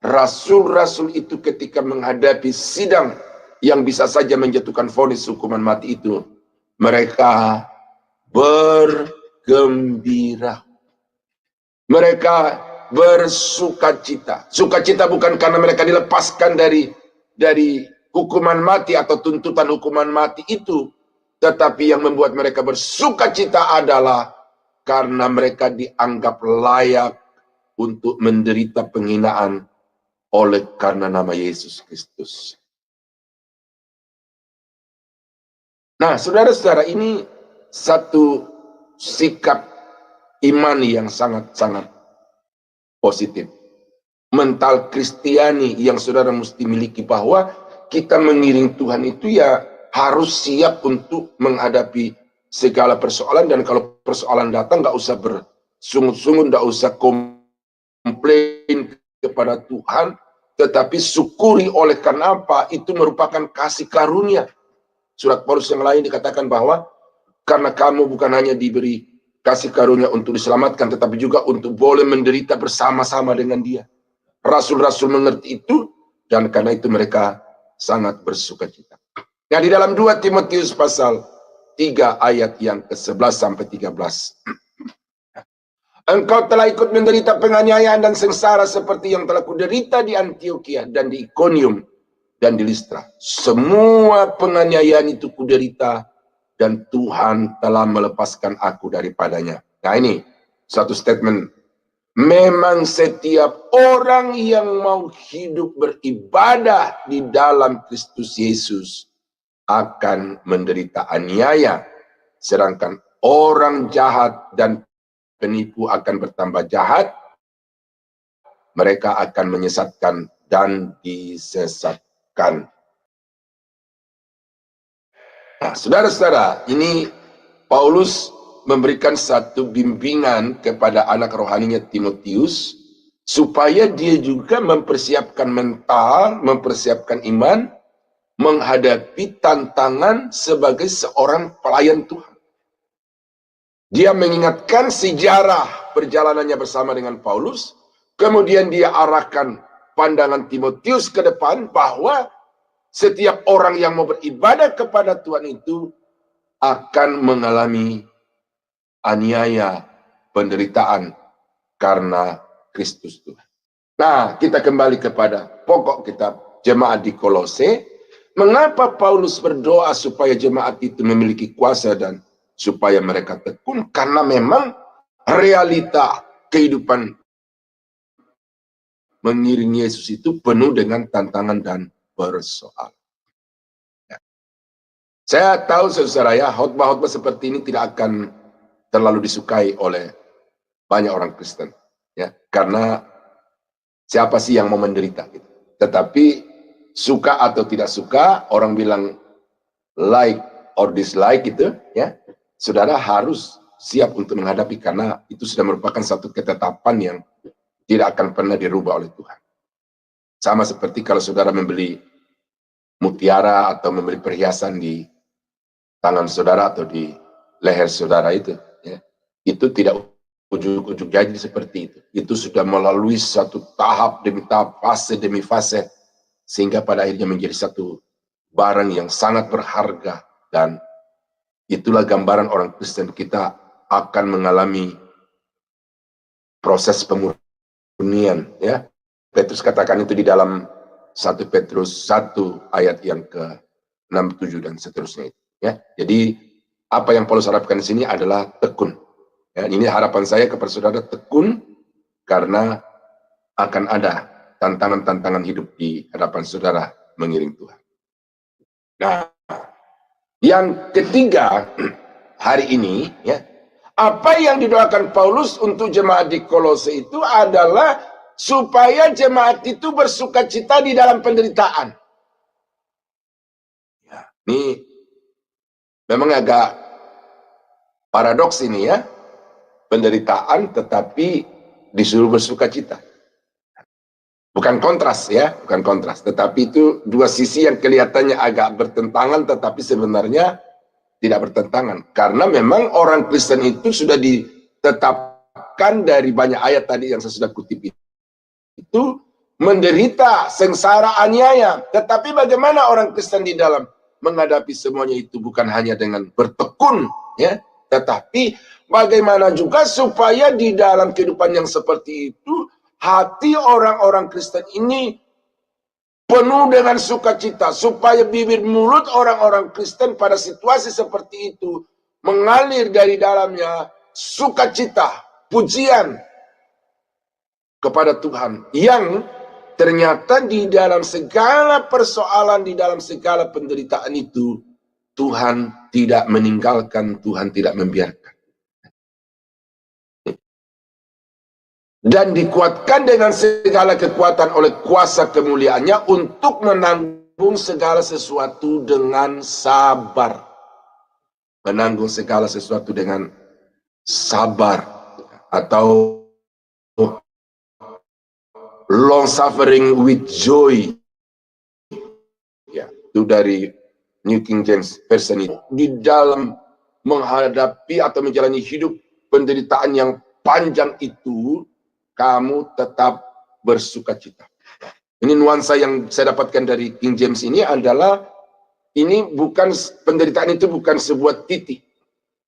S4: rasul-rasul itu ketika menghadapi sidang yang bisa saja menjatuhkan vonis hukuman mati itu, mereka bergembira. Mereka bersukacita. Sukacita bukan karena mereka dilepaskan dari hukuman mati atau tuntutan hukuman mati itu, tetapi yang membuat mereka bersukacita adalah karena mereka dianggap layak untuk menderita penghinaan oleh karena nama Yesus Kristus. Nah, saudara-saudara, ini satu sikap iman yang sangat-sangat positif. Mental Kristiani yang saudara mesti miliki, bahwa kita mengiring Tuhan itu ya harus siap untuk menghadapi segala persoalan. Dan kalau persoalan datang, nggak usah bersungut-sungut, nggak usah komplain kepada Tuhan, tetapi syukuri. Oleh karena apa? Itu merupakan kasih karunia. Surat Paulus yang lain dikatakan bahwa karena kamu bukan hanya diberi kasih karunia untuk diselamatkan, tetapi juga untuk boleh menderita bersama-sama dengan Dia. Rasul-rasul mengerti itu, dan karena itu mereka sangat bersukacita. Nah, di dalam 2 Timotius pasal 3 ayat yang ke-11 sampai 13. Engkau telah ikut menderita penganiayaan dan sengsara seperti yang telah kuderita di Antiokhia dan di Ikonium dan di Listra. Semua penganiayaan itu kuderita, dan Tuhan telah melepaskan aku daripadanya. Nah, ini satu statement. Memang setiap orang yang mau hidup beribadah di dalam Kristus Yesus akan menderita aniaya, sedangkan orang jahat dan penipu akan bertambah jahat. Mereka akan menyesatkan dan disesatkan. Nah, saudara-saudara, ini Paulus memberikan satu bimbingan kepada anak rohaninya Timotius, supaya dia juga mempersiapkan mental, mempersiapkan iman, menghadapi tantangan sebagai seorang pelayan Tuhan. Dia mengingatkan sejarah perjalanannya bersama dengan Paulus, kemudian dia arahkan pandangan Timotius ke depan bahwa setiap orang yang mau beribadah kepada Tuhan itu akan mengalami aniaya, penderitaan karena Kristus Tuhan. Nah, kita kembali kepada pokok kitab jemaat di Kolose. Mengapa Paulus berdoa supaya jemaat itu memiliki kuasa dan supaya mereka tekun? Karena memang realita kehidupan mengiringi Yesus itu penuh dengan tantangan dan persoalan. Ya. Saya tahu saudara ya, khotbah-khotbah seperti ini tidak akan terlalu disukai oleh banyak orang Kristen, ya, karena siapa sih yang mau menderita gitu. Tetapi suka atau tidak suka, orang bilang like or dislike gitu, ya, saudara harus siap untuk menghadapi karena itu sudah merupakan satu ketetapan yang tidak akan pernah dirubah oleh Tuhan. Sama seperti kalau saudara membeli mutiara atau membeli perhiasan di tangan saudara atau di leher saudara itu, ya, itu tidak ujuk-ujuk jadi seperti itu. Itu sudah melalui satu tahap demi tahap, fase demi fase, sehingga pada akhirnya menjadi satu barang yang sangat berharga. Dan itulah gambaran orang Kristen, kita akan mengalami proses pemurnian. Ya, Petrus katakan itu di dalam 1 Petrus 1 ayat yang ke-6, 7 dan seterusnya. Ya, jadi apa yang Paulus harapkan di sini adalah tekun. Ya, ini harapan saya kepada saudara, tekun karena akan ada tantangan-tantangan hidup di hadapan saudara mengiring Tuhan. Nah, yang ketiga hari ini, ya, apa yang didoakan Paulus untuk jemaat di Kolose itu adalah supaya jemaat itu bersukacita di dalam penderitaan. Ya, ini memang agak paradoks ini ya. Penderitaan tetapi disuruh bersukacita. Bukan kontras ya, bukan kontras. Tetapi itu dua sisi yang kelihatannya agak bertentangan tetapi sebenarnya tidak bertentangan. Karena memang orang Kristen itu sudah ditetapkan dari banyak ayat tadi yang saya sudah kutip itu menderita, sengsara, aniaya. Tetapi bagaimana orang Kristen di dalam menghadapi semuanya itu bukan hanya dengan bertekun ya, tetapi bagaimana juga supaya di dalam kehidupan yang seperti itu, hati orang-orang Kristen ini penuh dengan sukacita. Supaya bibir mulut orang-orang Kristen pada situasi seperti itu mengalir dari dalamnya sukacita, pujian kepada Tuhan. Yang ternyata di dalam segala persoalan, di dalam segala penderitaan itu, Tuhan tidak meninggalkan, Tuhan tidak membiarkan. Dan dikuatkan dengan segala kekuatan oleh kuasa kemuliaannya untuk menanggung segala sesuatu dengan sabar. Menanggung segala sesuatu dengan sabar. Atau long suffering with joy. Ya, itu dari New King James Version itu. Di dalam menghadapi atau menjalani hidup penderitaan yang panjang itu, kamu tetap bersukacita. Ini nuansa yang saya dapatkan dari King James ini adalah, ini bukan, penderitaan itu bukan sebuah titik,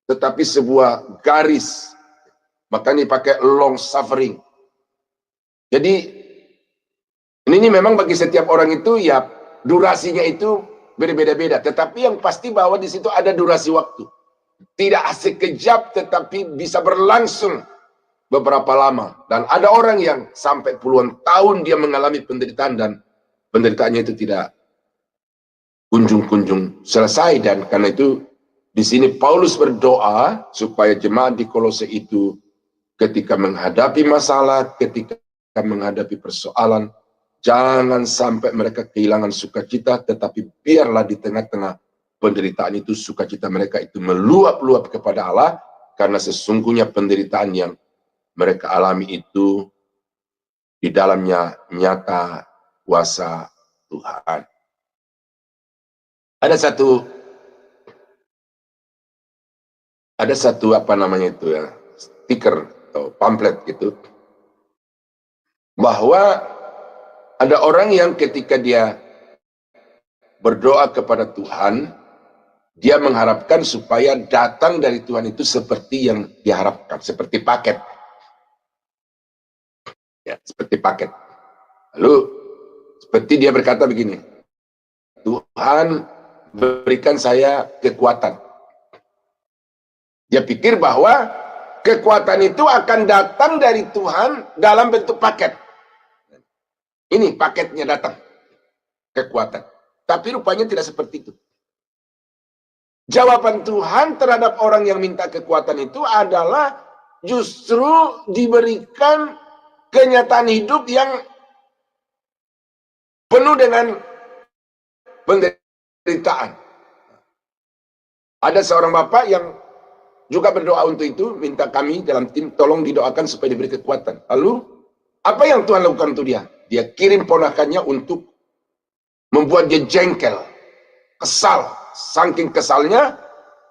S4: tetapi sebuah garis. Makanya dipakai long suffering. Jadi, ini memang bagi setiap orang itu ya, durasinya itu berbeda-beda. Tetapi yang pasti bahwa di situ ada durasi waktu. Tidak sekejap, tetapi bisa berlangsung beberapa lama. Dan ada orang yang sampai puluhan tahun dia mengalami penderitaan dan penderitaannya itu tidak kunjung-kunjung selesai. Dan karena itu di sini Paulus berdoa supaya jemaat di Kolose itu ketika menghadapi masalah, ketika menghadapi persoalan, jangan sampai mereka kehilangan sukacita, tetapi biarlah di tengah-tengah penderitaan itu sukacita mereka itu meluap-luap kepada Allah, karena sesungguhnya penderitaan yang mereka alami itu di dalamnya nyata kuasa Tuhan. Ada satu apa namanya itu ya, stiker atau pamflet gitu, bahwa ada orang yang ketika dia berdoa kepada Tuhan, dia mengharapkan supaya datang dari Tuhan itu seperti yang diharapkan, seperti paket. Ya, seperti paket. Lalu seperti dia berkata begini, Tuhan berikan saya kekuatan. Dia pikir bahwa kekuatan itu akan datang dari Tuhan dalam bentuk paket. Ini paketnya datang, kekuatan. Tapi rupanya tidak seperti itu. Jawaban Tuhan terhadap orang yang minta kekuatan itu adalah justru diberikan kenyataan hidup yang penuh dengan penderitaan. Ada seorang bapak yang juga berdoa untuk itu, minta kami dalam tim tolong didoakan supaya diberi kekuatan. Lalu apa yang Tuhan lakukan untuk dia? Dia kirim ponakannya untuk membuat dia jengkel, kesal. Saking kesalnya,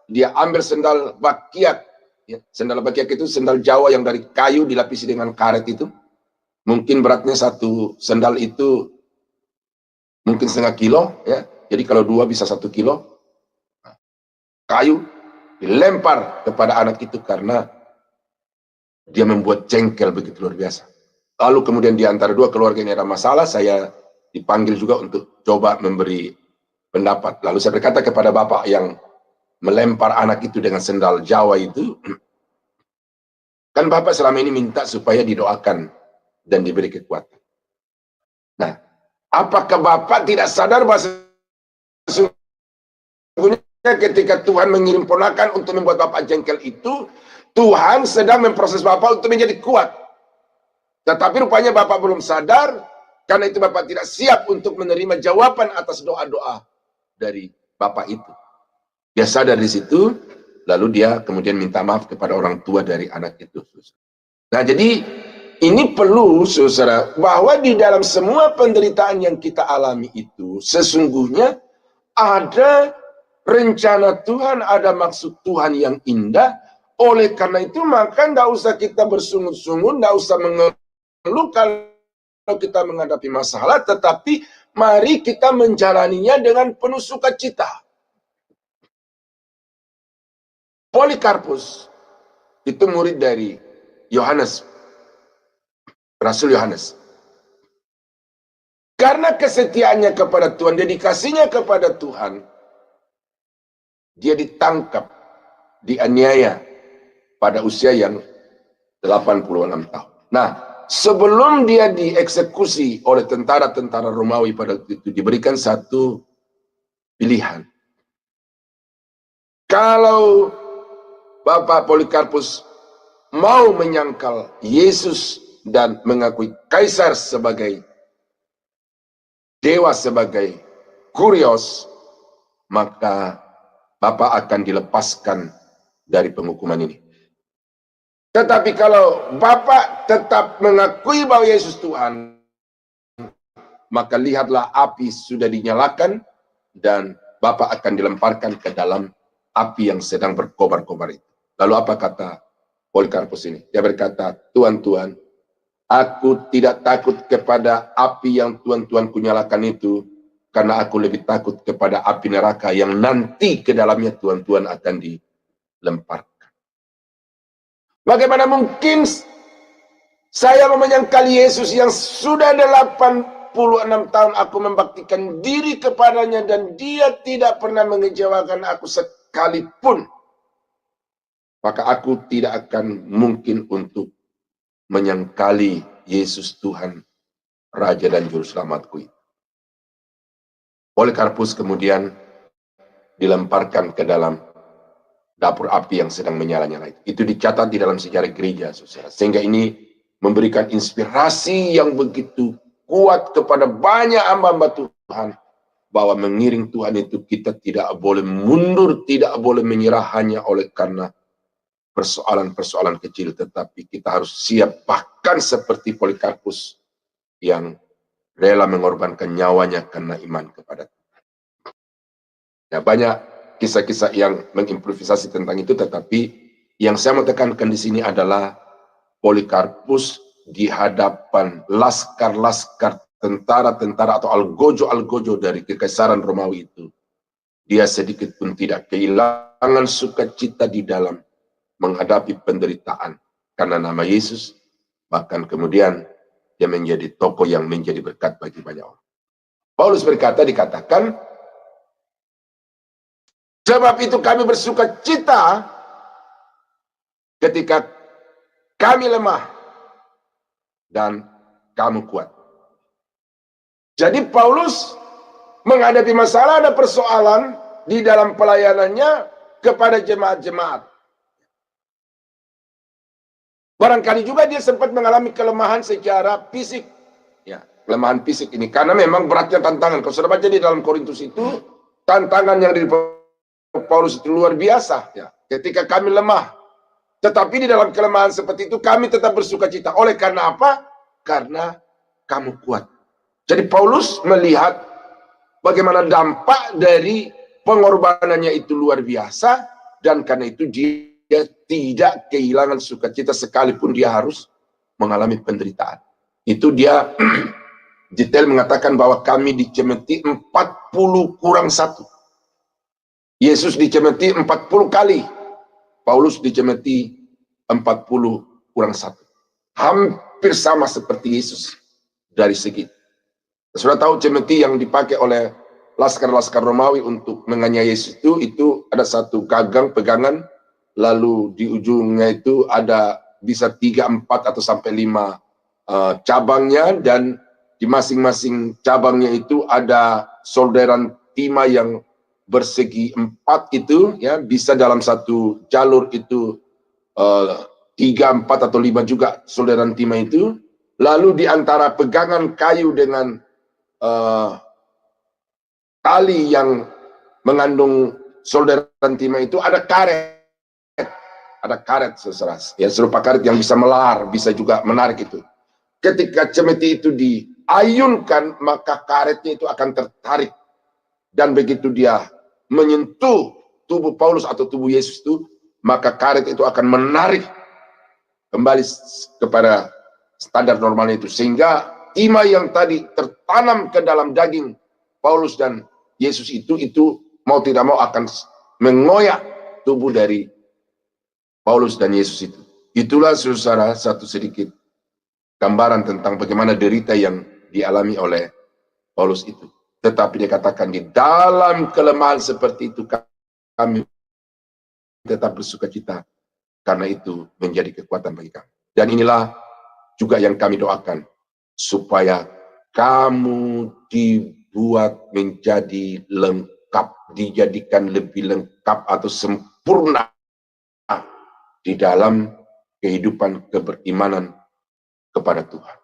S4: dia ambil sendal bakiak. Ya, sendal bakiak itu sendal Jawa yang dari kayu dilapisi dengan karet itu. Mungkin beratnya satu sendal itu mungkin 0,5 kilo. Ya. Jadi kalau 2 bisa 1 kilo. Nah, kayu dilempar kepada anak itu karena dia membuat jengkel begitu luar biasa. Lalu kemudian di antara dua keluarga ini ada masalah, saya dipanggil juga untuk coba memberi pendapat. Lalu saya berkata kepada bapak yang melempar anak itu dengan sendal Jawa itu, kan bapak selama ini minta supaya didoakan dan diberi kekuatan. Nah, apakah bapak tidak sadar bahwa sesungguhnya ketika Tuhan mengirim ponakan untuk membuat bapak jengkel itu, Tuhan sedang memproses bapak untuk menjadi kuat. Tetapi rupanya bapak belum sadar, karena itu bapak tidak siap untuk menerima jawaban atas doa-doa dari bapak itu. Dia sadar di situ, lalu dia kemudian minta maaf kepada orang tua dari anak itu. Nah, jadi ini perlu, saudara, bahwa di dalam semua penderitaan yang kita alami itu, sesungguhnya ada rencana Tuhan, ada maksud Tuhan yang indah. Oleh karena itu, maka tidak usah kita bersungut-sungut, tidak usah mengeluh kalau kita menghadapi masalah, tetapi mari kita menjalaninya dengan penuh sukacita. Polikarpus itu murid dari Yohanes, Rasul Yohanes. Karena kesetiaannya kepada Tuhan, dedikasinya kepada Tuhan, dia ditangkap, dianiaya pada usia yang 86 tahun. Nah, sebelum dia dieksekusi oleh tentara-tentara Romawi pada waktu itu, diberikan satu pilihan. Kalau Bapak Polikarpus mau menyangkal Yesus dan mengakui Kaisar sebagai dewa, sebagai kurios, maka Bapak akan dilepaskan dari penghukuman ini. Tetapi kalau Bapak tetap mengakui bahwa Yesus Tuhan, maka lihatlah api sudah dinyalakan dan Bapak akan dilemparkan ke dalam api yang sedang berkobar-kobar itu. Lalu apa kata Polikarpus ini? Dia berkata, Tuhan, aku tidak takut kepada api yang Tuhan kunyalakan itu, karena aku lebih takut kepada api neraka yang nanti ke dalamnya Tuhan akan dilemparkan. Bagaimana mungkin saya menyangkal Yesus yang sudah 86 tahun aku membaktikan diri kepadanya dan dia tidak pernah mengecewakan aku sekalipun. Maka aku tidak akan mungkin untuk menyangkali Yesus Tuhan, Raja dan Juru Selamatku. Polikarpus kemudian dilemparkan ke dalam dapur api yang sedang menyala-nyala. Itu dicatat di dalam sejarah gereja, saudara. Sehingga ini memberikan inspirasi yang begitu kuat kepada banyak hamba-hamba Tuhan, bahwa mengiring Tuhan itu kita tidak boleh mundur, tidak boleh menyerah hanya oleh karena persoalan-persoalan kecil, tetapi kita harus siap, bahkan seperti Polikarpus yang rela mengorbankan nyawanya karena iman kepada Tuhan. Ya, banyak kisah-kisah yang mengimprovisasi tentang itu, tetapi yang saya mau tekankan di sini adalah Polikarpus di hadapan laskar-laskar, tentara-tentara atau algojo-algojo dari kekaisaran Romawi itu, dia sedikit pun tidak kehilangan sukacita di dalam menghadapi penderitaan karena nama Yesus. Bahkan kemudian dia menjadi tokoh yang menjadi berkat bagi banyak orang. Paulus dikatakan, sebab itu kami bersuka cita ketika kami lemah dan kamu kuat. Jadi Paulus menghadapi masalah, ada persoalan di dalam pelayanannya kepada jemaat-jemaat. Barangkali juga dia sempat mengalami kelemahan secara fisik. Ya, kelemahan fisik ini karena memang beratnya tantangan. Kalau sudah baca di dalam Korintus itu, tantangan yang di Paulus itu luar biasa. Ya, ketika kami lemah, tetapi di dalam kelemahan seperti itu kami tetap bersuka cita. Oleh karena apa? Karena kamu kuat. Jadi Paulus melihat bagaimana dampak dari pengorbanannya itu luar biasa, dan karena itu dia tidak kehilangan sukacita sekalipun dia harus mengalami penderitaan. Itu dia detail mengatakan bahwa kami dicemeti 40 kurang 1. Yesus dicemeti 40 kali. Paulus dicemeti 40 kurang 1. Hampir sama seperti Yesus dari segi. Sudah tahu cemeti yang dipakai oleh laskar-laskar Romawi untuk menganiaya Yesus itu ada satu gagang pegangan, lalu di ujungnya itu ada bisa 3, 4 atau sampai 5 cabangnya, dan di masing-masing cabangnya itu ada solderan timah yang bersegi 4 itu, ya, bisa dalam satu jalur itu 3, 4 atau 5 juga solderan timah itu. Lalu di antara pegangan kayu dengan tali yang mengandung solderan timah itu ada karet. Ada karet seseras, ya, serupa karet yang bisa melar, bisa juga menarik itu. Ketika cemeti itu diayunkan, maka karetnya itu akan tertarik, dan begitu dia menyentuh tubuh Paulus atau tubuh Yesus itu, maka karet itu akan menarik kembali kepada standar normalnya itu, sehingga timah yang tadi tertanam ke dalam daging Paulus dan Yesus itu mau tidak mau akan mengoyak tubuh dari Paulus dan Yesus itu. Itulah saudara satu sedikit gambaran tentang bagaimana derita yang dialami oleh Paulus itu. Tetapi dia katakan di dalam kelemahan seperti itu kami tetap bersuka cita, karena itu menjadi kekuatan bagi kami. Dan inilah juga yang kami doakan, supaya kamu dibuat menjadi lengkap, dijadikan lebih lengkap atau sempurna di dalam kehidupan keberimanan kepada Tuhan.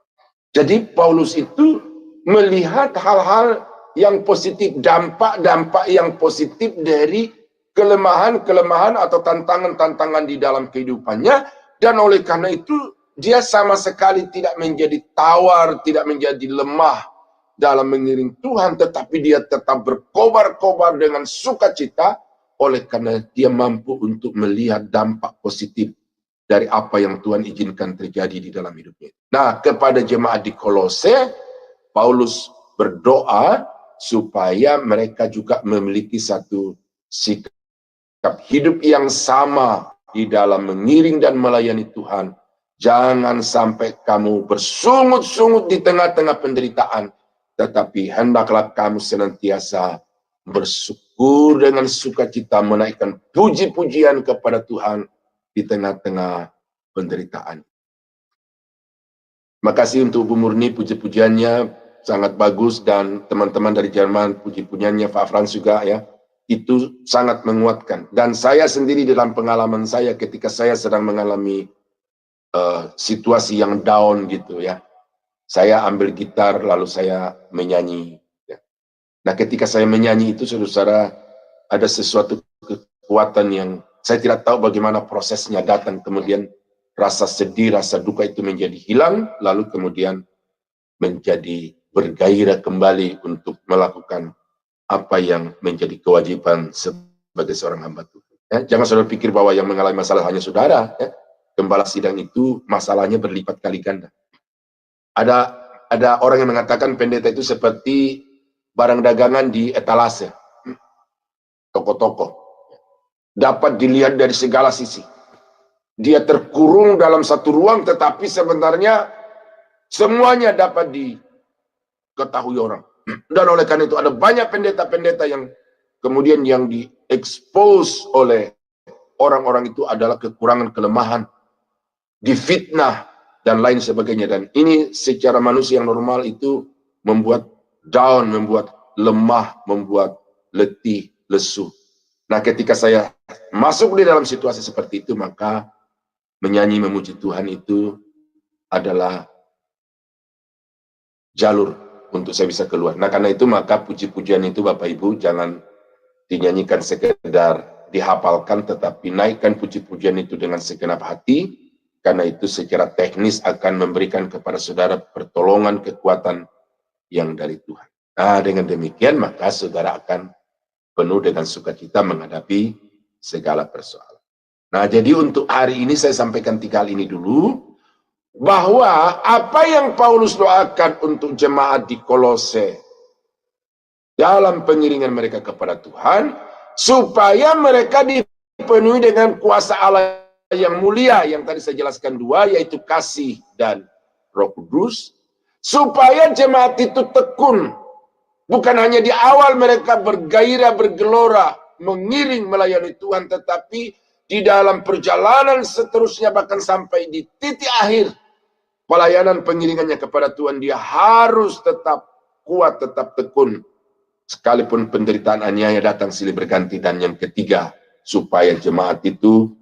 S4: Jadi Paulus itu melihat hal-hal yang positif, dampak-dampak yang positif dari kelemahan-kelemahan atau tantangan-tantangan di dalam kehidupannya, dan oleh karena itu dia sama sekali tidak menjadi tawar, tidak menjadi lemah dalam mengiring Tuhan, tetapi dia tetap berkobar-kobar dengan sukacita, oleh karena dia mampu untuk melihat dampak positif dari apa yang Tuhan izinkan terjadi di dalam hidupnya. Nah, kepada jemaat di Kolose, Paulus berdoa supaya mereka juga memiliki satu sikap hidup yang sama di dalam mengiring dan melayani Tuhan. Jangan sampai kamu bersungut-sungut di tengah-tengah penderitaan, tetapi hendaklah kamu senantiasa bersyukur dengan sukacita, menaikkan puji-pujian kepada Tuhan di tengah-tengah penderitaan. Makasih untuk Bu Murni, puji-pujiannya sangat bagus, dan teman-teman dari Jerman, puji-pujiannya Pak Frans juga, ya, itu sangat menguatkan. Dan saya sendiri dalam pengalaman saya ketika saya sedang mengalami situasi yang down gitu, ya, saya ambil gitar lalu saya menyanyi. Nah, ketika saya menyanyi itu, saudara, ada sesuatu kekuatan yang saya tidak tahu bagaimana prosesnya datang. Kemudian rasa sedih, rasa duka itu menjadi hilang, lalu kemudian menjadi bergairah kembali untuk melakukan apa yang menjadi kewajiban sebagai seorang hamba Tuhan. Ya, jangan saudara pikir bahwa yang mengalami masalah hanya saudara. Ya. Gembala sidang itu masalahnya berlipat kali ganda. Ada orang yang mengatakan pendeta itu seperti barang dagangan di etalase, toko-toko, dapat dilihat dari segala sisi. Dia terkurung dalam satu ruang, tetapi sebenarnya Semuanya dapat diketahui orang. Dan oleh karena itu ada banyak pendeta-pendeta yang kemudian yang diekspos oleh orang-orang itu adalah kekurangan, kelemahan, difitnah, dan lain sebagainya. Dan ini secara manusia yang normal itu membuat down, membuat lemah, membuat letih, lesu. Nah, ketika saya masuk di dalam situasi seperti itu, maka menyanyi memuji Tuhan itu adalah jalur untuk saya bisa keluar. Nah, karena itu maka puji-pujian itu Bapak Ibu jangan dinyanyikan sekedar dihafalkan, tetapi naikkan puji-pujian itu dengan segenap hati, karena itu secara teknis akan memberikan kepada saudara pertolongan, kekuatan yang dari Tuhan. Nah, dengan demikian maka saudara akan penuh dengan sukacita menghadapi segala persoalan. Nah, jadi untuk hari ini saya sampaikan 3 hal ini dulu, bahwa apa yang Paulus doakan untuk jemaat di Kolose dalam pengiringan mereka kepada Tuhan, supaya mereka dipenuhi dengan kuasa Allah yang mulia, yang tadi saya jelaskan 2, yaitu kasih dan Roh Kudus, supaya jemaat itu tekun. Bukan hanya di awal mereka bergairah, bergelora, mengiring melayani Tuhan, tetapi di dalam perjalanan seterusnya, bahkan sampai di titik akhir pelayanan pengiringannya kepada Tuhan, dia harus tetap kuat, tetap tekun, sekalipun penderitaan aniaya datang silih berganti. Dan yang ketiga, supaya jemaat itu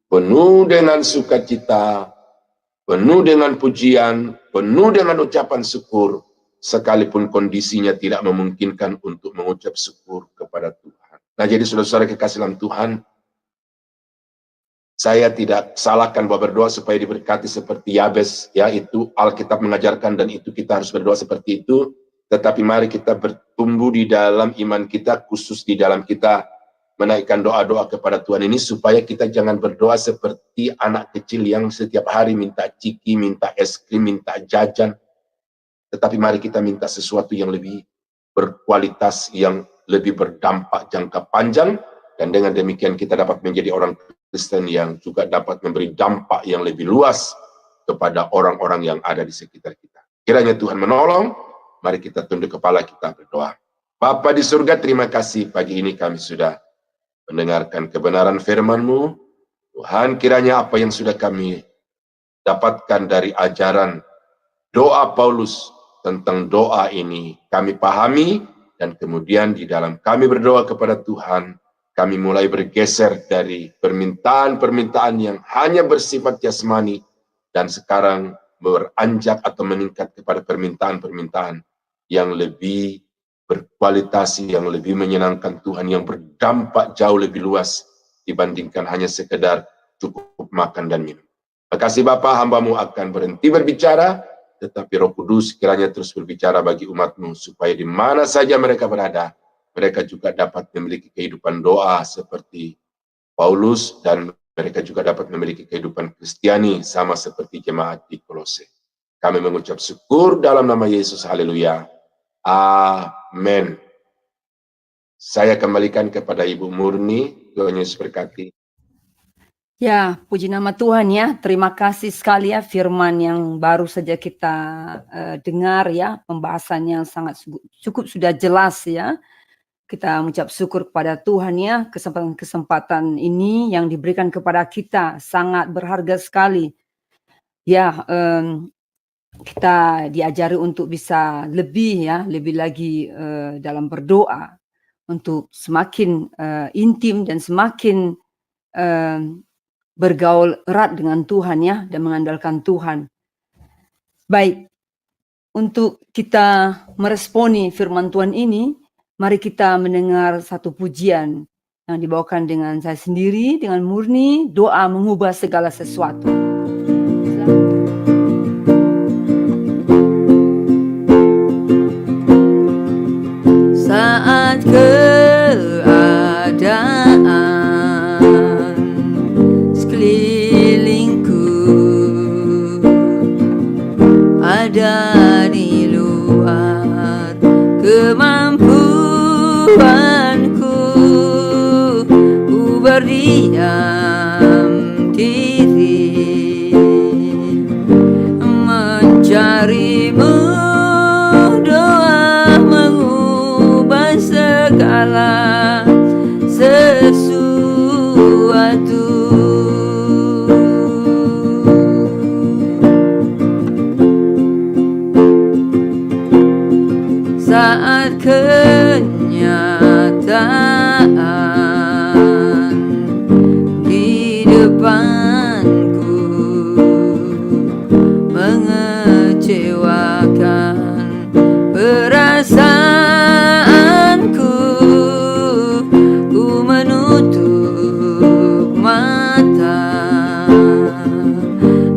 S4: penuh dengan sukacita, penuh dengan pujian, penuh dengan ucapan syukur, sekalipun kondisinya tidak memungkinkan untuk mengucap syukur kepada Tuhan. Nah, jadi saudara-saudara kekasih dalam Tuhan, saya tidak salahkan bahwa berdoa supaya diberkati seperti Yabes, ya, itu Alkitab mengajarkan dan itu kita harus berdoa seperti itu. Tetapi mari kita bertumbuh di dalam iman kita, khusus di dalam kita menaikkan doa-doa kepada Tuhan ini, supaya kita jangan berdoa seperti anak kecil yang setiap hari minta ciki, minta es krim, minta jajan. Tetapi mari kita minta sesuatu yang lebih berkualitas, yang lebih berdampak jangka panjang, dan dengan demikian kita dapat menjadi orang Kristen yang juga dapat memberi dampak yang lebih luas kepada orang-orang yang ada di sekitar kita. Kiranya Tuhan menolong. Mari kita tunduk kepala, kita berdoa. Bapa di surga, terima kasih pagi ini kami sudah mendengarkan kebenaran firman-Mu. Tuhan, kiranya apa yang sudah kami dapatkan dari ajaran doa Paulus tentang doa ini kami pahami, dan kemudian di dalam kami berdoa kepada Tuhan, kami mulai bergeser dari permintaan-permintaan yang hanya bersifat jasmani, dan sekarang beranjak atau meningkat kepada permintaan-permintaan yang lebih berkualitas, yang lebih menyenangkan Tuhan, yang berdampak jauh lebih luas dibandingkan hanya sekedar cukup makan dan minum. Terima kasih Bapa, hamba-Mu akan berhenti berbicara, tetapi Roh Kudus kiranya terus berbicara bagi umat-Mu, supaya di mana saja mereka berada, mereka juga dapat memiliki kehidupan doa seperti Paulus, dan mereka juga dapat memiliki kehidupan Kristiani sama seperti jemaat di Kolose. Kami mengucap syukur dalam nama Yesus, haleluya, amin. Saya kembalikan kepada Ibu Murni. Tuhan Yesus berkati.
S2: Ya, puji nama Tuhan ya. Terima kasih sekali ya firman yang baru saja kita dengar ya. Pembahasannya sangat cukup sudah jelas ya. Kita mengucap syukur kepada Tuhan ya. Kesempatan-kesempatan ini yang diberikan kepada kita sangat berharga sekali. Ya, kita diajari untuk bisa lebih ya, lebih lagi dalam berdoa. Untuk semakin intim dan semakin bergaul erat dengan Tuhan ya, dan mengandalkan Tuhan. Baik, untuk kita meresponi firman Tuhan ini, mari kita mendengar satu pujian yang dibawakan dengan saya sendiri, dengan Murni, doa mengubah segala sesuatu.
S3: Saat keadaan ada di luar kemampuanku, ku berdiam diri mencoba mencarimu, doa mengubah segala sesuatu. Saat kenyataan di depanku mengecewakan perasaanku, ku menutup mata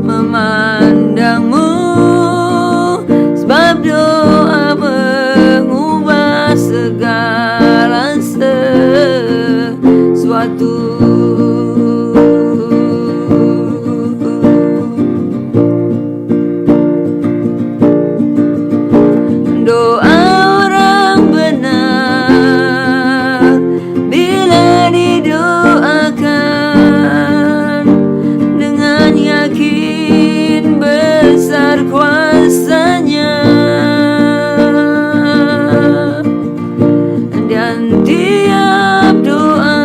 S3: memandangmu, sebab doa mengubah segala sesuatu. Doa orang benar bila didoakan dengan yakin besar kuasanya, dan tiap doa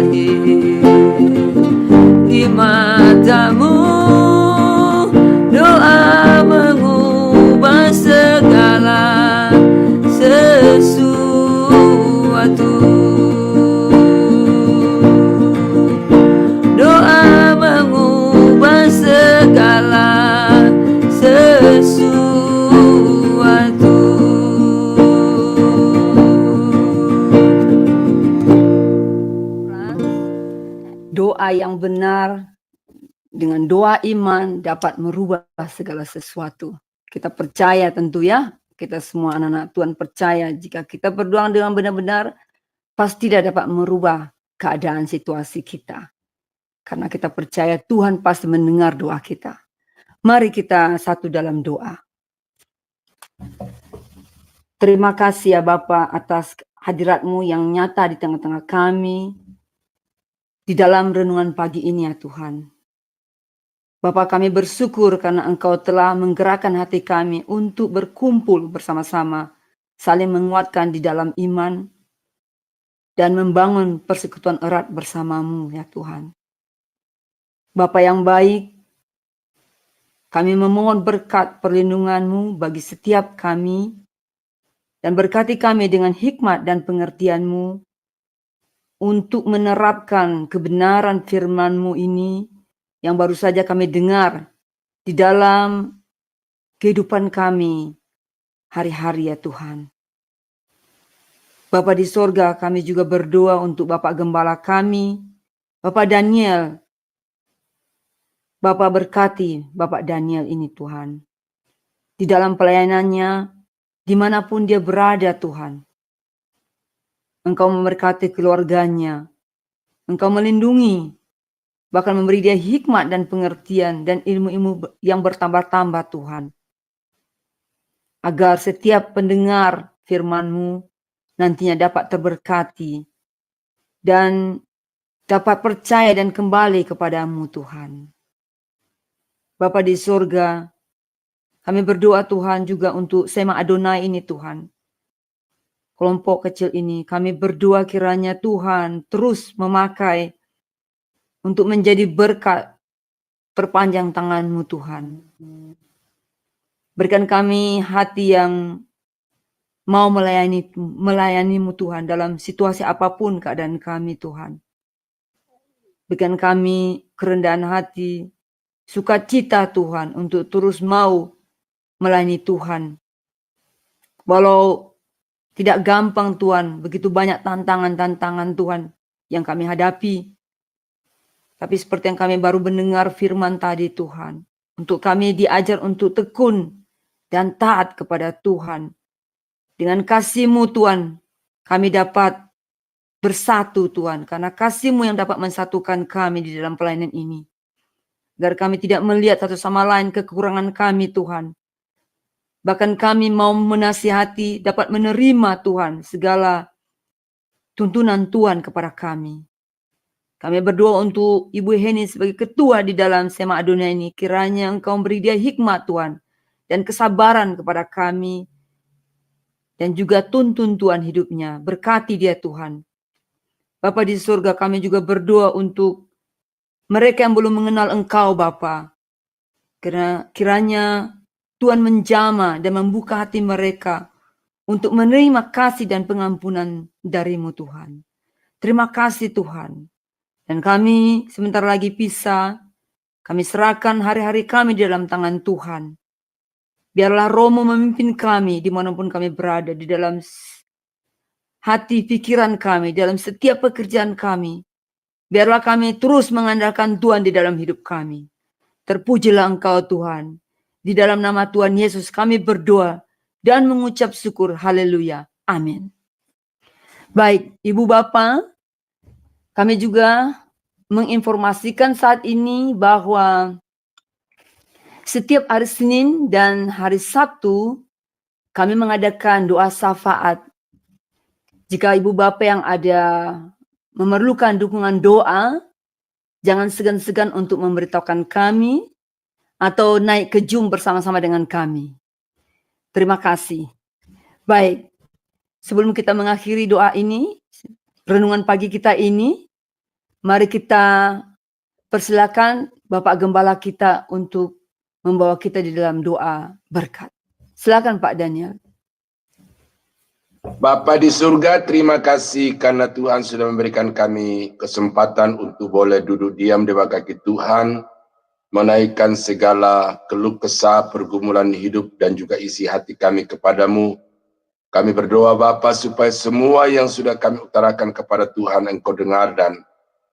S3: terakhir di matamu. Doa mengubah segala sesuatu. Doa mengubah segala sesuatu.
S2: Doa yang benar dengan doa iman dapat merubah segala sesuatu. Kita percaya tentu ya, kita semua anak-anak Tuhan percaya jika kita berdoa dengan benar-benar pasti tidak dapat merubah keadaan situasi kita. Karena kita percaya Tuhan pasti mendengar doa kita. Mari kita satu dalam doa. Terima kasih ya Bapa atas hadirat-Mu yang nyata di tengah-tengah kami. Di dalam renungan pagi ini ya Tuhan. Bapa, kami bersyukur karena Engkau telah menggerakkan hati kami untuk berkumpul bersama-sama, saling menguatkan di dalam iman, dan membangun persekutuan erat bersama-Mu ya Tuhan. Bapa yang baik, kami memohon berkat perlindungan-Mu bagi setiap kami, dan berkati kami dengan hikmat dan pengertian-Mu untuk menerapkan kebenaran firman-Mu ini yang baru saja kami dengar di dalam kehidupan kami hari-hari ya Tuhan. Bapa di sorga, kami juga berdoa untuk Bapak Gembala kami, Bapak Daniel. Bapak berkati Bapak Daniel ini Tuhan. Di dalam pelayanannya, dimanapun dia berada Tuhan. Engkau memberkati keluarganya. Engkau melindungi, bahkan memberi dia hikmat dan pengertian dan ilmu-ilmu yang bertambah-tambah Tuhan. Agar setiap pendengar firman-Mu nantinya dapat terberkati dan dapat percaya dan kembali kepada-Mu Tuhan. Bapa di surga, kami berdoa Tuhan juga untuk Sema Adonai ini Tuhan. Kelompok kecil ini kami berdoa kiranya Tuhan terus memakai untuk menjadi berkat perpanjang tangan-Mu Tuhan. Berikan kami hati yang mau melayani-Mu Tuhan dalam situasi apapun keadaan kami Tuhan. Berikan kami kerendahan hati, sukacita Tuhan untuk terus mau melayani Tuhan. Walau tidak gampang Tuhan, begitu banyak tantangan-tantangan Tuhan yang kami hadapi. Tapi seperti yang kami baru mendengar firman tadi Tuhan. Untuk kami diajar untuk tekun dan taat kepada Tuhan. Dengan kasih-Mu Tuhan, kami dapat bersatu Tuhan. Karena kasih-Mu yang dapat mensatukan kami di dalam pelayanan ini. Agar kami tidak melihat satu sama lain kekurangan kami Tuhan. Bahkan kami mau menasihati, dapat menerima Tuhan segala tuntunan Tuhan kepada kami. Kami berdoa untuk Ibu Heni sebagai ketua di dalam Sema Adonai ini. Kiranya Engkau beri dia hikmat Tuhan dan kesabaran kepada kami. Dan juga tuntun Tuhan hidupnya. Berkati dia Tuhan. Bapa di surga, kami juga berdoa untuk mereka yang belum mengenal Engkau Bapa. Kiranya Tuhan menjamah dan membuka hati mereka untuk menerima kasih dan pengampunan dari-Mu Tuhan. Terima kasih Tuhan. Dan kami sebentar lagi pisah. Kami serahkan hari-hari kami di dalam tangan Tuhan. Biarlah Roh-Mu memimpin kami dimanapun kami berada. Di dalam hati pikiran kami. Dalam setiap pekerjaan kami. Biarlah kami terus mengandalkan Tuhan di dalam hidup kami. Terpujilah Engkau Tuhan. Di dalam nama Tuhan Yesus kami berdoa dan mengucap syukur. Haleluya. Amin. Baik, Ibu Bapak, kami juga menginformasikan saat ini bahwa setiap hari Senin dan hari Sabtu kami mengadakan doa syafaat. Jika Ibu Bapak yang ada memerlukan dukungan doa, jangan segan-segan untuk memberitahukan kami atau naik ke Zoom bersama-sama dengan kami. Terima kasih. Baik, sebelum kita mengakhiri doa ini, renungan pagi kita ini, Mari kita persilakan Bapak Gembala kita untuk membawa kita di dalam doa berkat. Silakan Pak Daniel.
S4: Bapa di surga, terima kasih karena Tuhan sudah memberikan kami kesempatan untuk boleh duduk diam di bawah kaki Tuhan, menaikkan segala keluh kesah, pergumulan hidup dan juga isi hati kami kepadamu. Kami berdoa Bapa supaya semua yang sudah kami utarakan kepada Tuhan Engkau dengar dan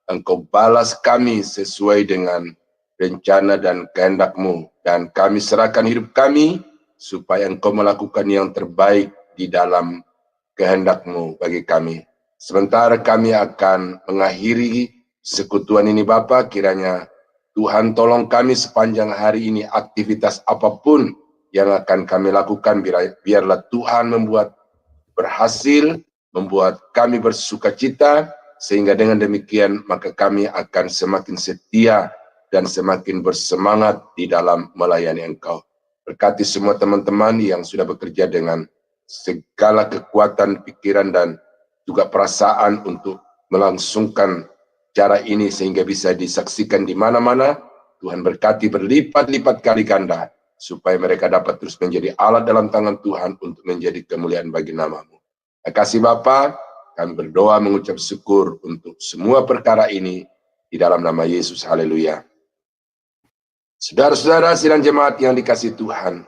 S4: Engkau balas kami sesuai dengan rencana dan kehendak-Mu. Dan kami serahkan hidup kami supaya Engkau melakukan yang terbaik di dalam kehendak-Mu bagi kami. Sementara kami akan mengakhiri sekutuan ini Bapa, kiranya Tuhan tolong kami sepanjang hari ini, aktivitas apapun yang akan kami lakukan, biarlah Tuhan membuat berhasil, membuat kami bersukacita, sehingga dengan demikian maka kami akan semakin setia dan semakin bersemangat di dalam melayani Engkau. Berkati semua teman-teman yang sudah bekerja dengan segala kekuatan pikiran dan juga perasaan untuk melangsungkan cara ini sehingga bisa disaksikan di mana-mana. Tuhan berkati berlipat-lipat kali ganda supaya mereka dapat terus menjadi alat dalam tangan Tuhan untuk menjadi kemuliaan bagi nama-Mu. Terima kasih Bapa, kami berdoa mengucap syukur untuk semua perkara ini di dalam nama Yesus. Haleluya. Saudara-saudara sidang jemaat yang dikasihi Tuhan,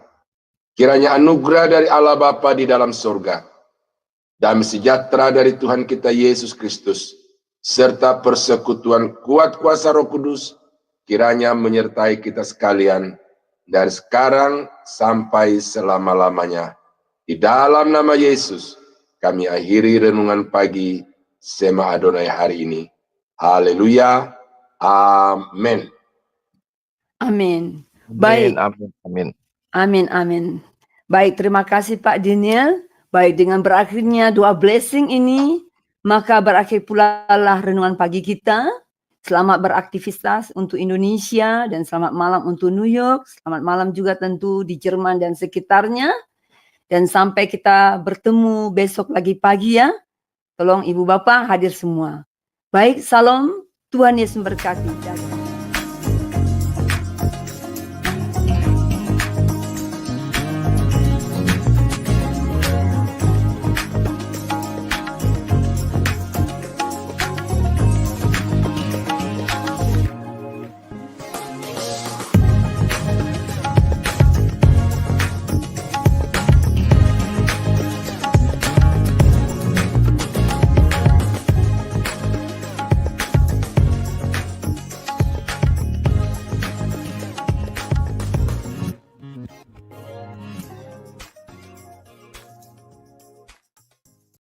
S4: kiranya anugerah dari Allah Bapa di dalam surga, damai sejahtera dari Tuhan kita Yesus Kristus, serta persekutuan kuat kuasa Roh Kudus, kiranya menyertai kita sekalian dari sekarang sampai selama-lamanya. Di dalam nama Yesus, kami akhiri renungan pagi Sema Adonai hari ini. Haleluya. Amin.
S2: Amin. Baik.
S3: Amin.
S2: Amin. Baik, terima kasih Pak Daniel. Baik, dengan berakhirnya doa blessing ini, maka berakhir pula lah renungan pagi kita. Selamat beraktivitas untuk Indonesia dan selamat malam untuk New York. Selamat malam juga tentu di Jerman dan sekitarnya. Dan sampai kita bertemu besok lagi pagi ya. Tolong Ibu Bapak hadir semua. Baik, salam. Tuhan Yesus memberkati.